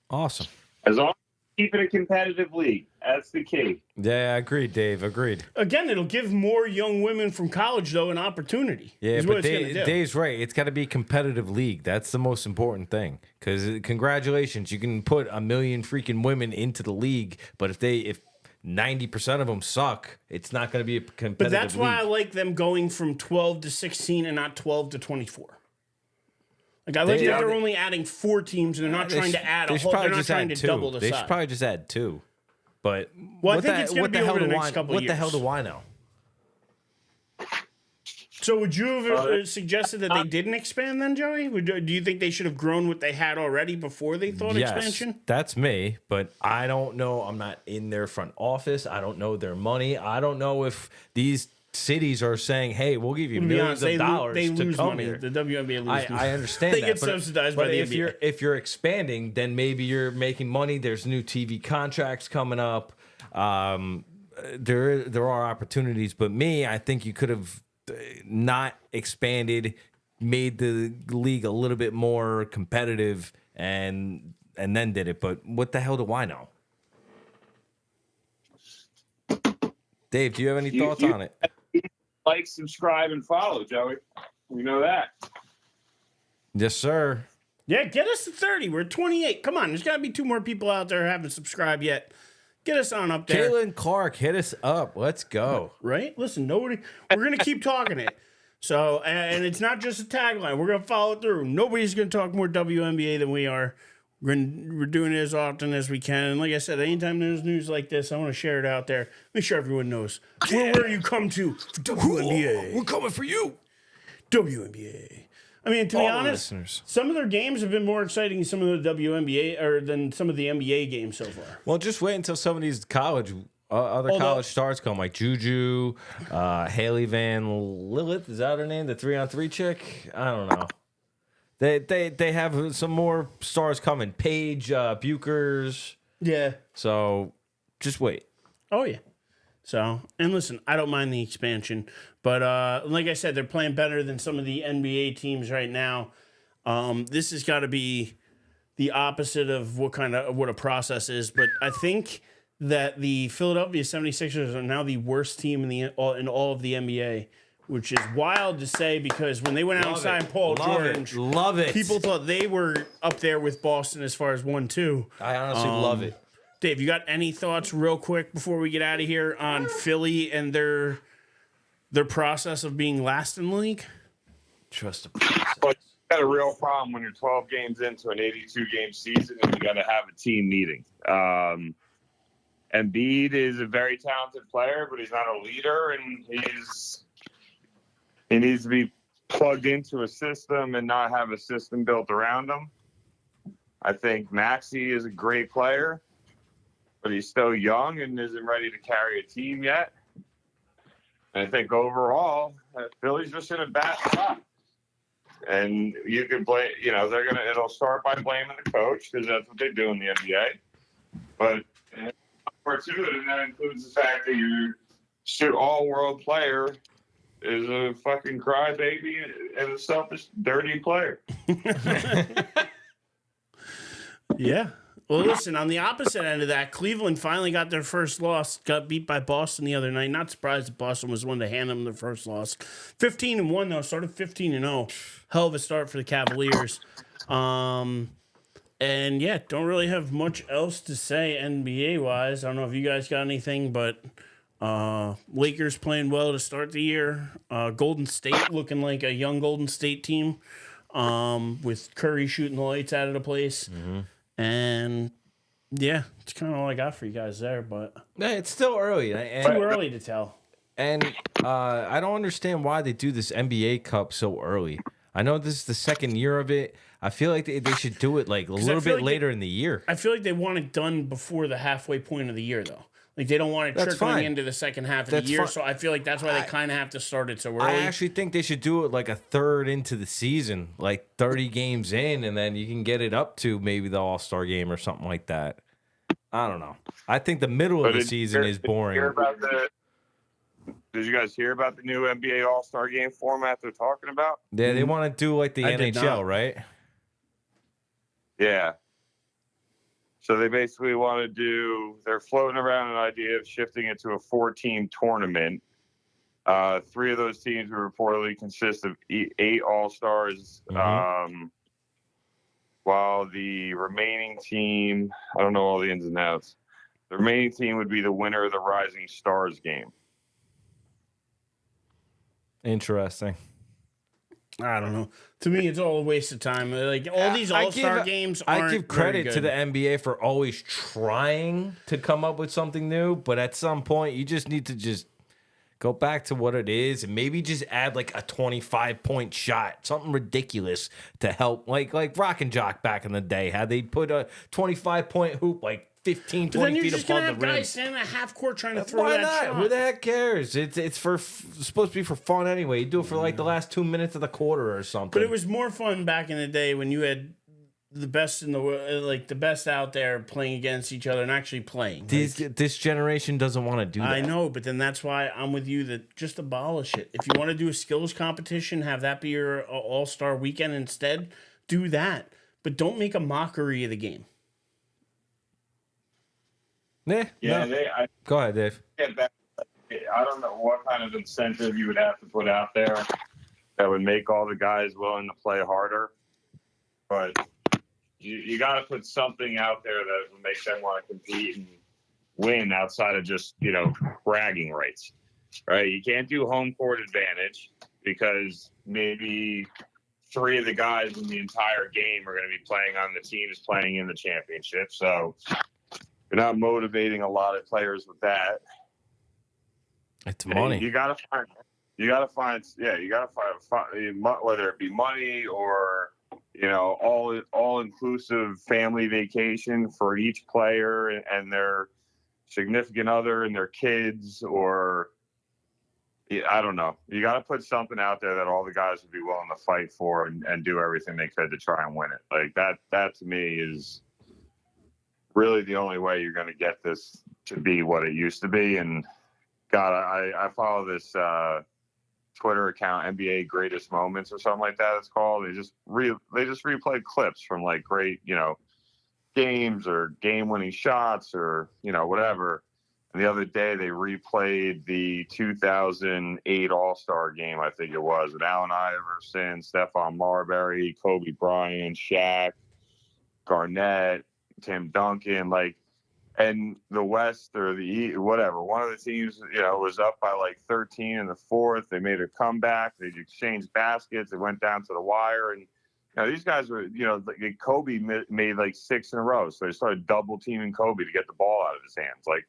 Awesome. As long as you keep it a competitive league, that's the key. Yeah, agreed, Dave. Agreed. Again, it'll give more young women from college, though, an opportunity. Yeah, but Dave's right. It's got to be a competitive league. That's the most important thing. Because congratulations, you can put 1 million freaking women into the league, but if 90% of them suck, it's not going to be a competitive But that's why I league. like them going from 12 to 16 and not 12 to 24. Like I like that they're only adding 4 teams and they're not trying to add a whole. They're not trying to double the size. They should probably just add 2. But I think it's going to be over the next couple of years. What the hell do I know? So would you have suggested that they didn't expand then, Joey? Do you think they should have grown what they had already before they thought expansion? That's me, but I don't know. I'm not in their front office. I don't know their money. I don't know if these cities are saying, "Hey, we'll give you millions of dollars they to lose come money. here." The WNBA loses money. I understand they that. Get subsidized by the NBA. If you're expanding, then maybe you're making money. There's new TV contracts coming up. There are opportunities, but I think you could have not expanded, made the league a little bit more competitive, and then did it. But what the hell do I know? Dave, do you have any thoughts on it? Like, subscribe, and follow, Joey. We know that. Yes, sir. Yeah, get us to 30. We're at 28. Come on, there's got to be 2 more people out there who haven't subscribed yet. Get us on up there. Caitlin Clark, hit us up. Let's go. Right? Listen, we're going to keep talking it. So, and it's not just a tagline. We're going to follow it through. Nobody's going to talk more WNBA than we are. We're doing it as often as we can. And like I said, anytime there's news like this, I want to share it out there. Make sure everyone knows where you come to for WNBA. We're coming for you. WNBA. I mean, to be honest, some of their games have been more exciting than some of the WNBA or than some of the NBA games so far. Well, just wait until some of these college stars come, like Juju, Haley Van Lilith. Is that her name? The 3-on-3 chick? I don't know. They have some more stars coming. Paige, Buchers. Yeah. So just wait. Oh, yeah. So, and listen, I don't mind the expansion. But like I said, they're playing better than some of the NBA teams right now. This has got to be the opposite of what a process is. But I think that the Philadelphia 76ers are now the worst team in all of the NBA. Which is wild to say because when they went out and signed Paul George, people thought they were up there with Boston as far as 1-2. I honestly love it. Dave, you got any thoughts real quick before we get out of here on Philly and their process of being last in the league? Trust the process. But you got a real problem when you're 12 games into an 82-game season and you got to have a team meeting. Embiid is a very talented player, but he's not a leader, and he needs to be plugged into a system and not have a system built around him. I think Maxey is a great player, but he's still young and isn't ready to carry a team yet. And I think overall, Philly's just in a bad spot. And you can blame, it'll start by blaming the coach because that's what they do in the NBA. But part to it, and that includes the fact that your all-world player is a fucking crybaby and a selfish, dirty player. Yeah. Well, listen, on the opposite end of that, Cleveland finally got their first loss, got beat by Boston the other night. Not surprised that Boston was the one to hand them their first loss. 15-1, though, started 15-0. Hell of a start for the Cavaliers. And yeah, don't really have much else to say NBA wise. I don't know if you guys got anything, but Lakers playing well to start the year. Golden State looking like a young Golden State team, with Curry shooting the lights out of the place. And yeah, it's kind of all I got for you guys there. But Yeah, it's still early. too early to tell. And I don't understand why they do this NBA Cup so early. I know this is the second year of it. I feel like they should do it like a little bit later in the year. I feel like they want it done before the halfway point of the year, though. Like, they don't want it trickling into the second half of the year, so I feel like that's why they kind of have to start it so early. I actually think they should do it like a third into the season, like 30 games in, and then you can get it up to maybe the All-Star game or something like that. I don't know. I think the middle of the season is boring. Did you guys hear about the new NBA All-Star game format they're talking about? Yeah, they want to do like the NHL, right? Yeah. So they basically want to do, they're floating around an idea of shifting it to a 4-team tournament. 3 of those teams would reportedly consist of 8 All-Stars, while the remaining team, I don't know all the ins and outs, the remaining team would be the winner of the Rising Stars game. Interesting. I don't know. To me, it's all a waste of time. Like, all these All-Star games aren't I give credit very to good. the NBA for always trying to come up with something new, but at some point, you just need to just go back to what it is and maybe just add like a 25-point shot, something ridiculous to help. Like Rock and Jock back in the day, how they put a 25-point hoop like 15, 20 But then you're feet just above going to the have rim. guys standing at half court trying to throw Why that not? shot. Who the heck cares? It's supposed to be for fun anyway. You do it for like the last 2 minutes of the quarter or something. But it was more fun back in the day when you had the best in the world, like the best out there playing against each other and actually playing. This generation doesn't want to do that. I know, but then that's why I'm with you that just abolish it. If you want to do a skills competition, have that be your all-star weekend instead, do that. But don't make a mockery of the game. Yeah. Go ahead, Dave. I don't know what kind of incentive you would have to put out there that would make all the guys willing to play harder. But you got to put something out there that would make them want to compete and win outside of just, bragging rights, right? You can't do home court advantage because maybe 3 of the guys in the entire game are going to be playing on the teams playing in the championship. So you're not motivating a lot of players with that. It's money. You got to find, whether it be money or, all inclusive family vacation for each player and their significant other and their kids, or I don't know. You got to put something out there that all the guys would be willing to fight for and do everything they could to try and win it. Like that to me is really the only way you're going to get this to be what it used to be. And God, I follow this Twitter account, NBA Greatest Moments or something like that. It's called. They just replay clips from like great, games or game-winning shots or whatever. And the other day they replayed the 2008 All-Star game, I think it was, with Allen Iverson, Stephon Marbury, Kobe Bryant, Shaq, Garnett, Tim Duncan, and the West or the East, whatever. One of the teams, was up by like 13 in the fourth. They made a comeback. They exchanged baskets. They went down to the wire. And, these guys were, Kobe made like 6 in a row. So they started double teaming Kobe to get the ball out of his hands. Like,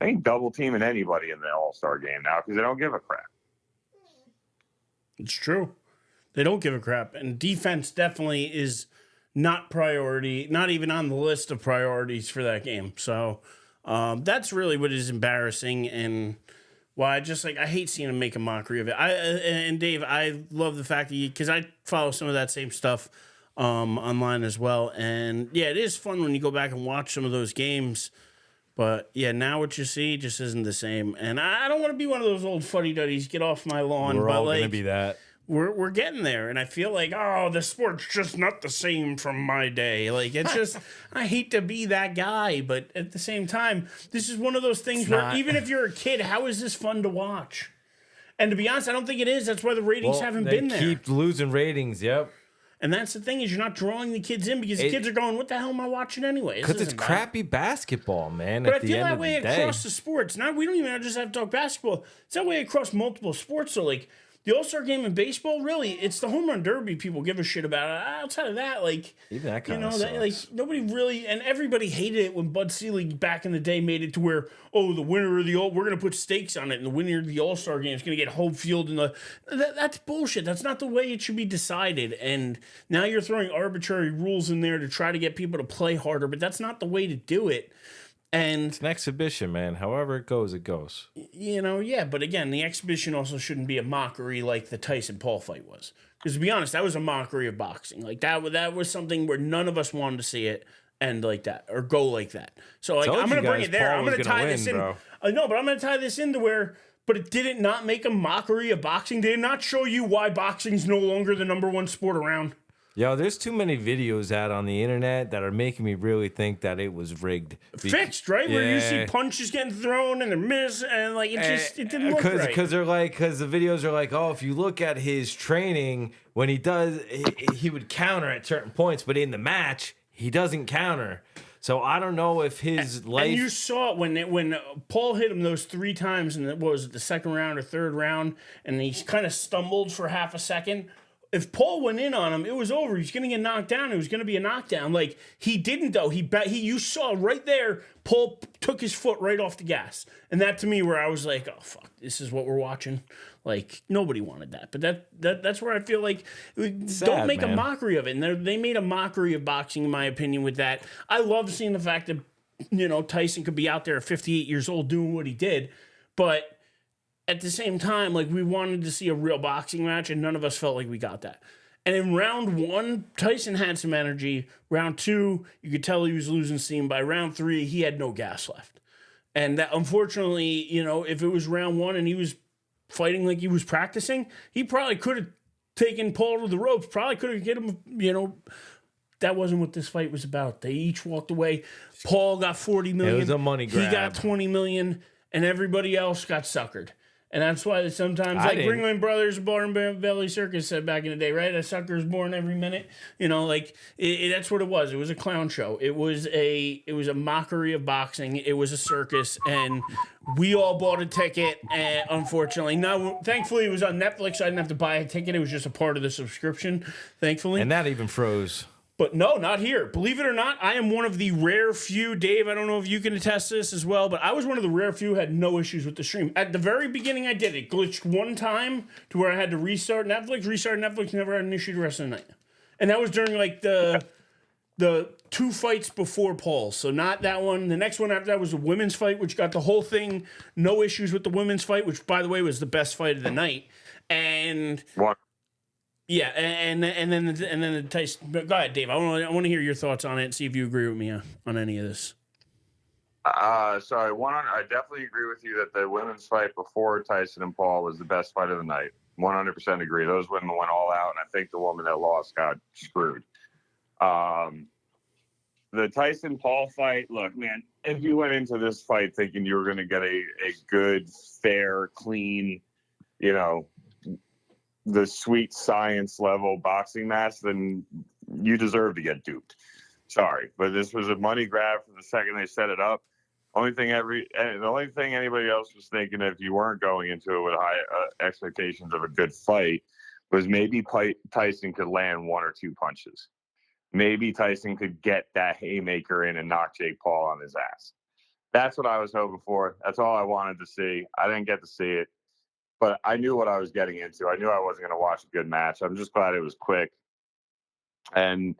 they ain't double teaming anybody in the All-Star game now because they don't give a crap. It's true. They don't give a crap. And defense definitely is not priority, not even on the list of priorities for that game. So that's really what is embarrassing and why I hate seeing him make a mockery of it. And Dave, I love the fact that because I follow some of that same stuff online as well. And yeah, it is fun when you go back and watch some of those games. But yeah, now what you see just isn't the same. And I don't want to be one of those old fuddy-duddies, get off my lawn. We're all going going to be that. We're getting there, and I feel like, the sport's just not the same from my day. Like, it's just, I hate to be that guy, but at the same time, this is one of those things where even if you're a kid, how is this fun to watch? And to be honest, I don't think it is. That's why the ratings haven't been there. Keep losing ratings, yep. And that's the thing is you're not drawing the kids in because the kids are going, what the hell am I watching anyway? Because it's crappy basketball, man. But I feel that way across the sports. We don't even just have to talk basketball. It's that way across multiple sports. So, like, the All-Star game in baseball, really, it's the home run derby people give a shit about. Outside of that, like, even that kind of like, nobody really, and everybody hated it when Bud Selig back in the day made it to where, the winner of we're going to put stakes on it, and the winner of the All-Star game is going to get home field. That's bullshit. That's not the way it should be decided. And now you're throwing arbitrary rules in there to try to get people to play harder, but that's not the way to do it. And it's an exhibition, man. However it goes, it goes. Yeah. But again, the exhibition also shouldn't be a mockery like the Tyson Paul fight was. Because to be honest, that was a mockery of boxing. Like that was something where none of us wanted to see it end like that or go like that. So like I'm going to bring it there. I'm going to tie this in. No, but I'm going to tie this into where. But it did it not make a mockery of boxing? Did it not show you why boxing's no longer the number one sport around? Yo, there's too many videos out on the internet that are making me really think that it was rigged. Fixed, right? Yeah. Where you see punches getting thrown and they're missed, and like it didn't look right. Because the videos are like, if you look at his training, when he does, he would counter at certain points, but in the match, he doesn't counter. So I don't know if his life. And you saw it when Paul hit him those 3 times, and what was it, the second round or third round, and he kind of stumbled for half a second. If Paul went in on him, it was over. He's going to get knocked down. It was going to be a knockdown. Like, he didn't, though. You saw right there, Paul took his foot right off the gas. And that, to me, where I was like, oh, fuck, this is what we're watching. Like, nobody wanted that. But that's where I feel like, don't make a mockery of it. And they made a mockery of boxing, in my opinion, with that. I love seeing the fact that, Tyson could be out there at 58 years old doing what he did. But at the same time, like, we wanted to see a real boxing match, and none of us felt like we got that. And in round 1, Tyson had some energy. Round 2, you could tell he was losing steam. By round 3, he had no gas left. And that, unfortunately, if it was round 1 and he was fighting like he was practicing, he probably could have taken Paul to the ropes, probably could have hit him, that wasn't what this fight was about. They each walked away. Paul got $40 million. It was a money grab. He got $20 million, and everybody else got suckered. And that's why sometimes, like Ringling Brothers, Born Belly Circus said back in the day, right? A sucker's born every minute. That's what it was. It was a clown show. It was a mockery of boxing. It was a circus, and we all bought a ticket. And unfortunately, now thankfully it was on Netflix. So I didn't have to buy a ticket. It was just a part of the subscription. Thankfully, and that even froze. But no, not here. Believe it or not, I am one of the rare few, Dave, I don't know if you can attest to this as well, but I was one of the rare few who had no issues with the stream. At the very beginning, I did. It glitched one time to where I had to restart Netflix. Never had an issue the rest of the night. And that was during, like, the 2 fights before Paul's. So not that one. The next one after that was the women's fight, which got the whole thing. No issues with the women's fight, which, by the way, was the best fight of the night. And what? Yeah, and then the Tyson. Go ahead, Dave. I want to hear your thoughts on it and see if you agree with me on any of this. Sorry, I definitely agree with you that the women's fight before Tyson and Paul was the best fight of the night. 100% agree. Those women went all out, and I think the woman that lost got screwed. The Tyson Paul fight. Look, man, if you went into this fight thinking you were going to get a good, fair, clean, the sweet science level boxing match, then you deserve to get duped. Sorry, but this was a money grab from the second they set it up. The only thing anybody else was thinking, if you weren't going into it with high expectations of a good fight, was maybe Tyson could land 1 or 2 punches. Maybe Tyson could get that haymaker in and knock Jake Paul on his ass. That's what I was hoping for. That's all I wanted to see. I didn't get to see it. But I knew what I was getting into. I knew I wasn't going to watch a good match. I'm just glad it was quick. And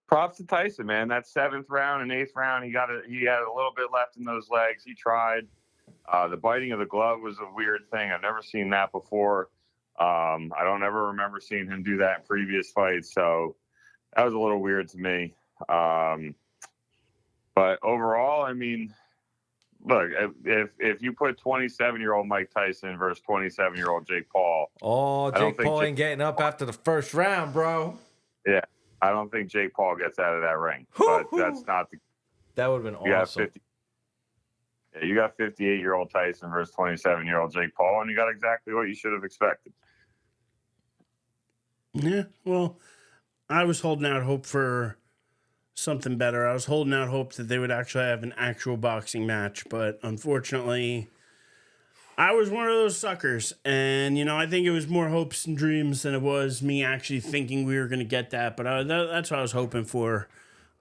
props to Tyson, man. That 7th round and 8th round, he had a little bit left in those legs. He tried. The biting of the glove was a weird thing. I've never seen that before. I don't ever remember seeing him do that in previous fights. So that was a little weird to me. But overall, I mean, look, if you put 27-year-old Mike Tyson versus 27-year-old Jake Paul. Oh, Jake Paul ain't getting up after the first round, bro. Yeah, I don't think Jake Paul gets out of that ring. But that's not the. That would have been awesome. You got 58-year-old Tyson versus 27-year-old Jake Paul, and you got exactly what you should have expected. Yeah, well, I was holding out hope for something better. I was holding out hope that they would actually have an actual boxing match, but unfortunately, I was one of those suckers. And, I think it was more hopes and dreams than it was me actually thinking we were going to get that, but that's what I was hoping for.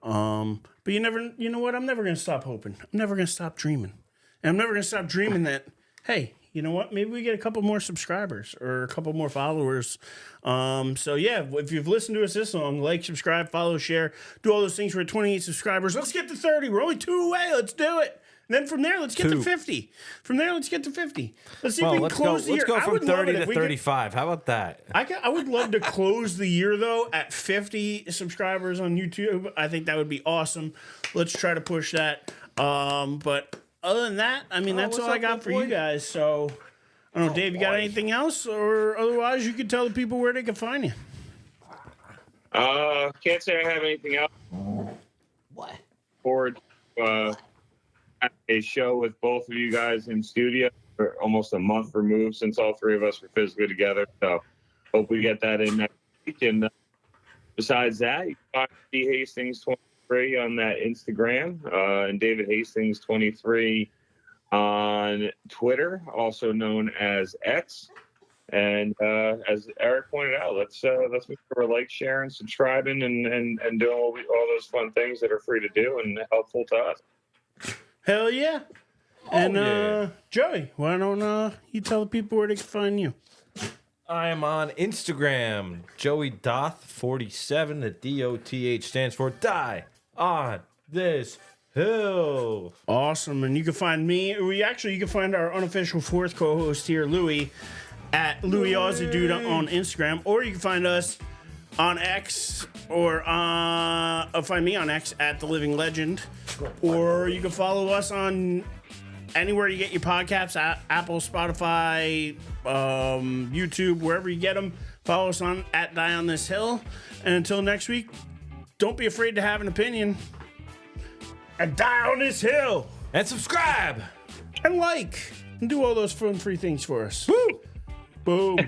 But you know what? I'm never going to stop hoping. I'm never going to stop dreaming. And I'm never going to stop dreaming that, hey, you know what? Maybe we get a couple more subscribers or a couple more followers. So, yeah, if you've listened to us this long, like, subscribe, follow, share, do all those things. We're at 28 subscribers. Let's get to 30. We're only 2 away. Let's do it. And then from there, let's get to 50. From there, let's get to 50. Let's see if we can close the year. Let's go from 30 to 35. How about that? I would love to close the year, though, at 50 subscribers on YouTube. I think that would be awesome. Let's try to push that. But other than that, that's all I got for you guys. So, I don't know, Dave, you got anything else? Or otherwise, you could tell the people where they can find you. Can't say I have anything else. What? Forward a show with both of you guys in studio. We're almost a month removed since all three of us were physically together. So, hope we get that in next week. And besides that, you can find D Hastings 23 on that Instagram, and David Hastings 23 on Twitter, also known as X. And as Eric pointed out, let's make sure we're like, sharing, subscribing, and doing all those fun things that are free to do and helpful to us. Hell yeah! And Joey, why don't you tell the people where they can find you? I am on Instagram, Joey Doth47. The DOTH stands for Die on This Hill. Awesome. And you can find me. You can find our unofficial fourth co-host here, Louie, at Louie Aussie Dude on Instagram. Or you can find us on X, or find me on X at The Living Legend. Or you can follow us on anywhere you get your podcasts, Apple, Spotify, YouTube, wherever you get them. Follow us on at Die on This Hill. And until next week, don't be afraid to have an opinion. And die on this hill. And subscribe. And like. And do all those fun free things for us. Woo! Boom.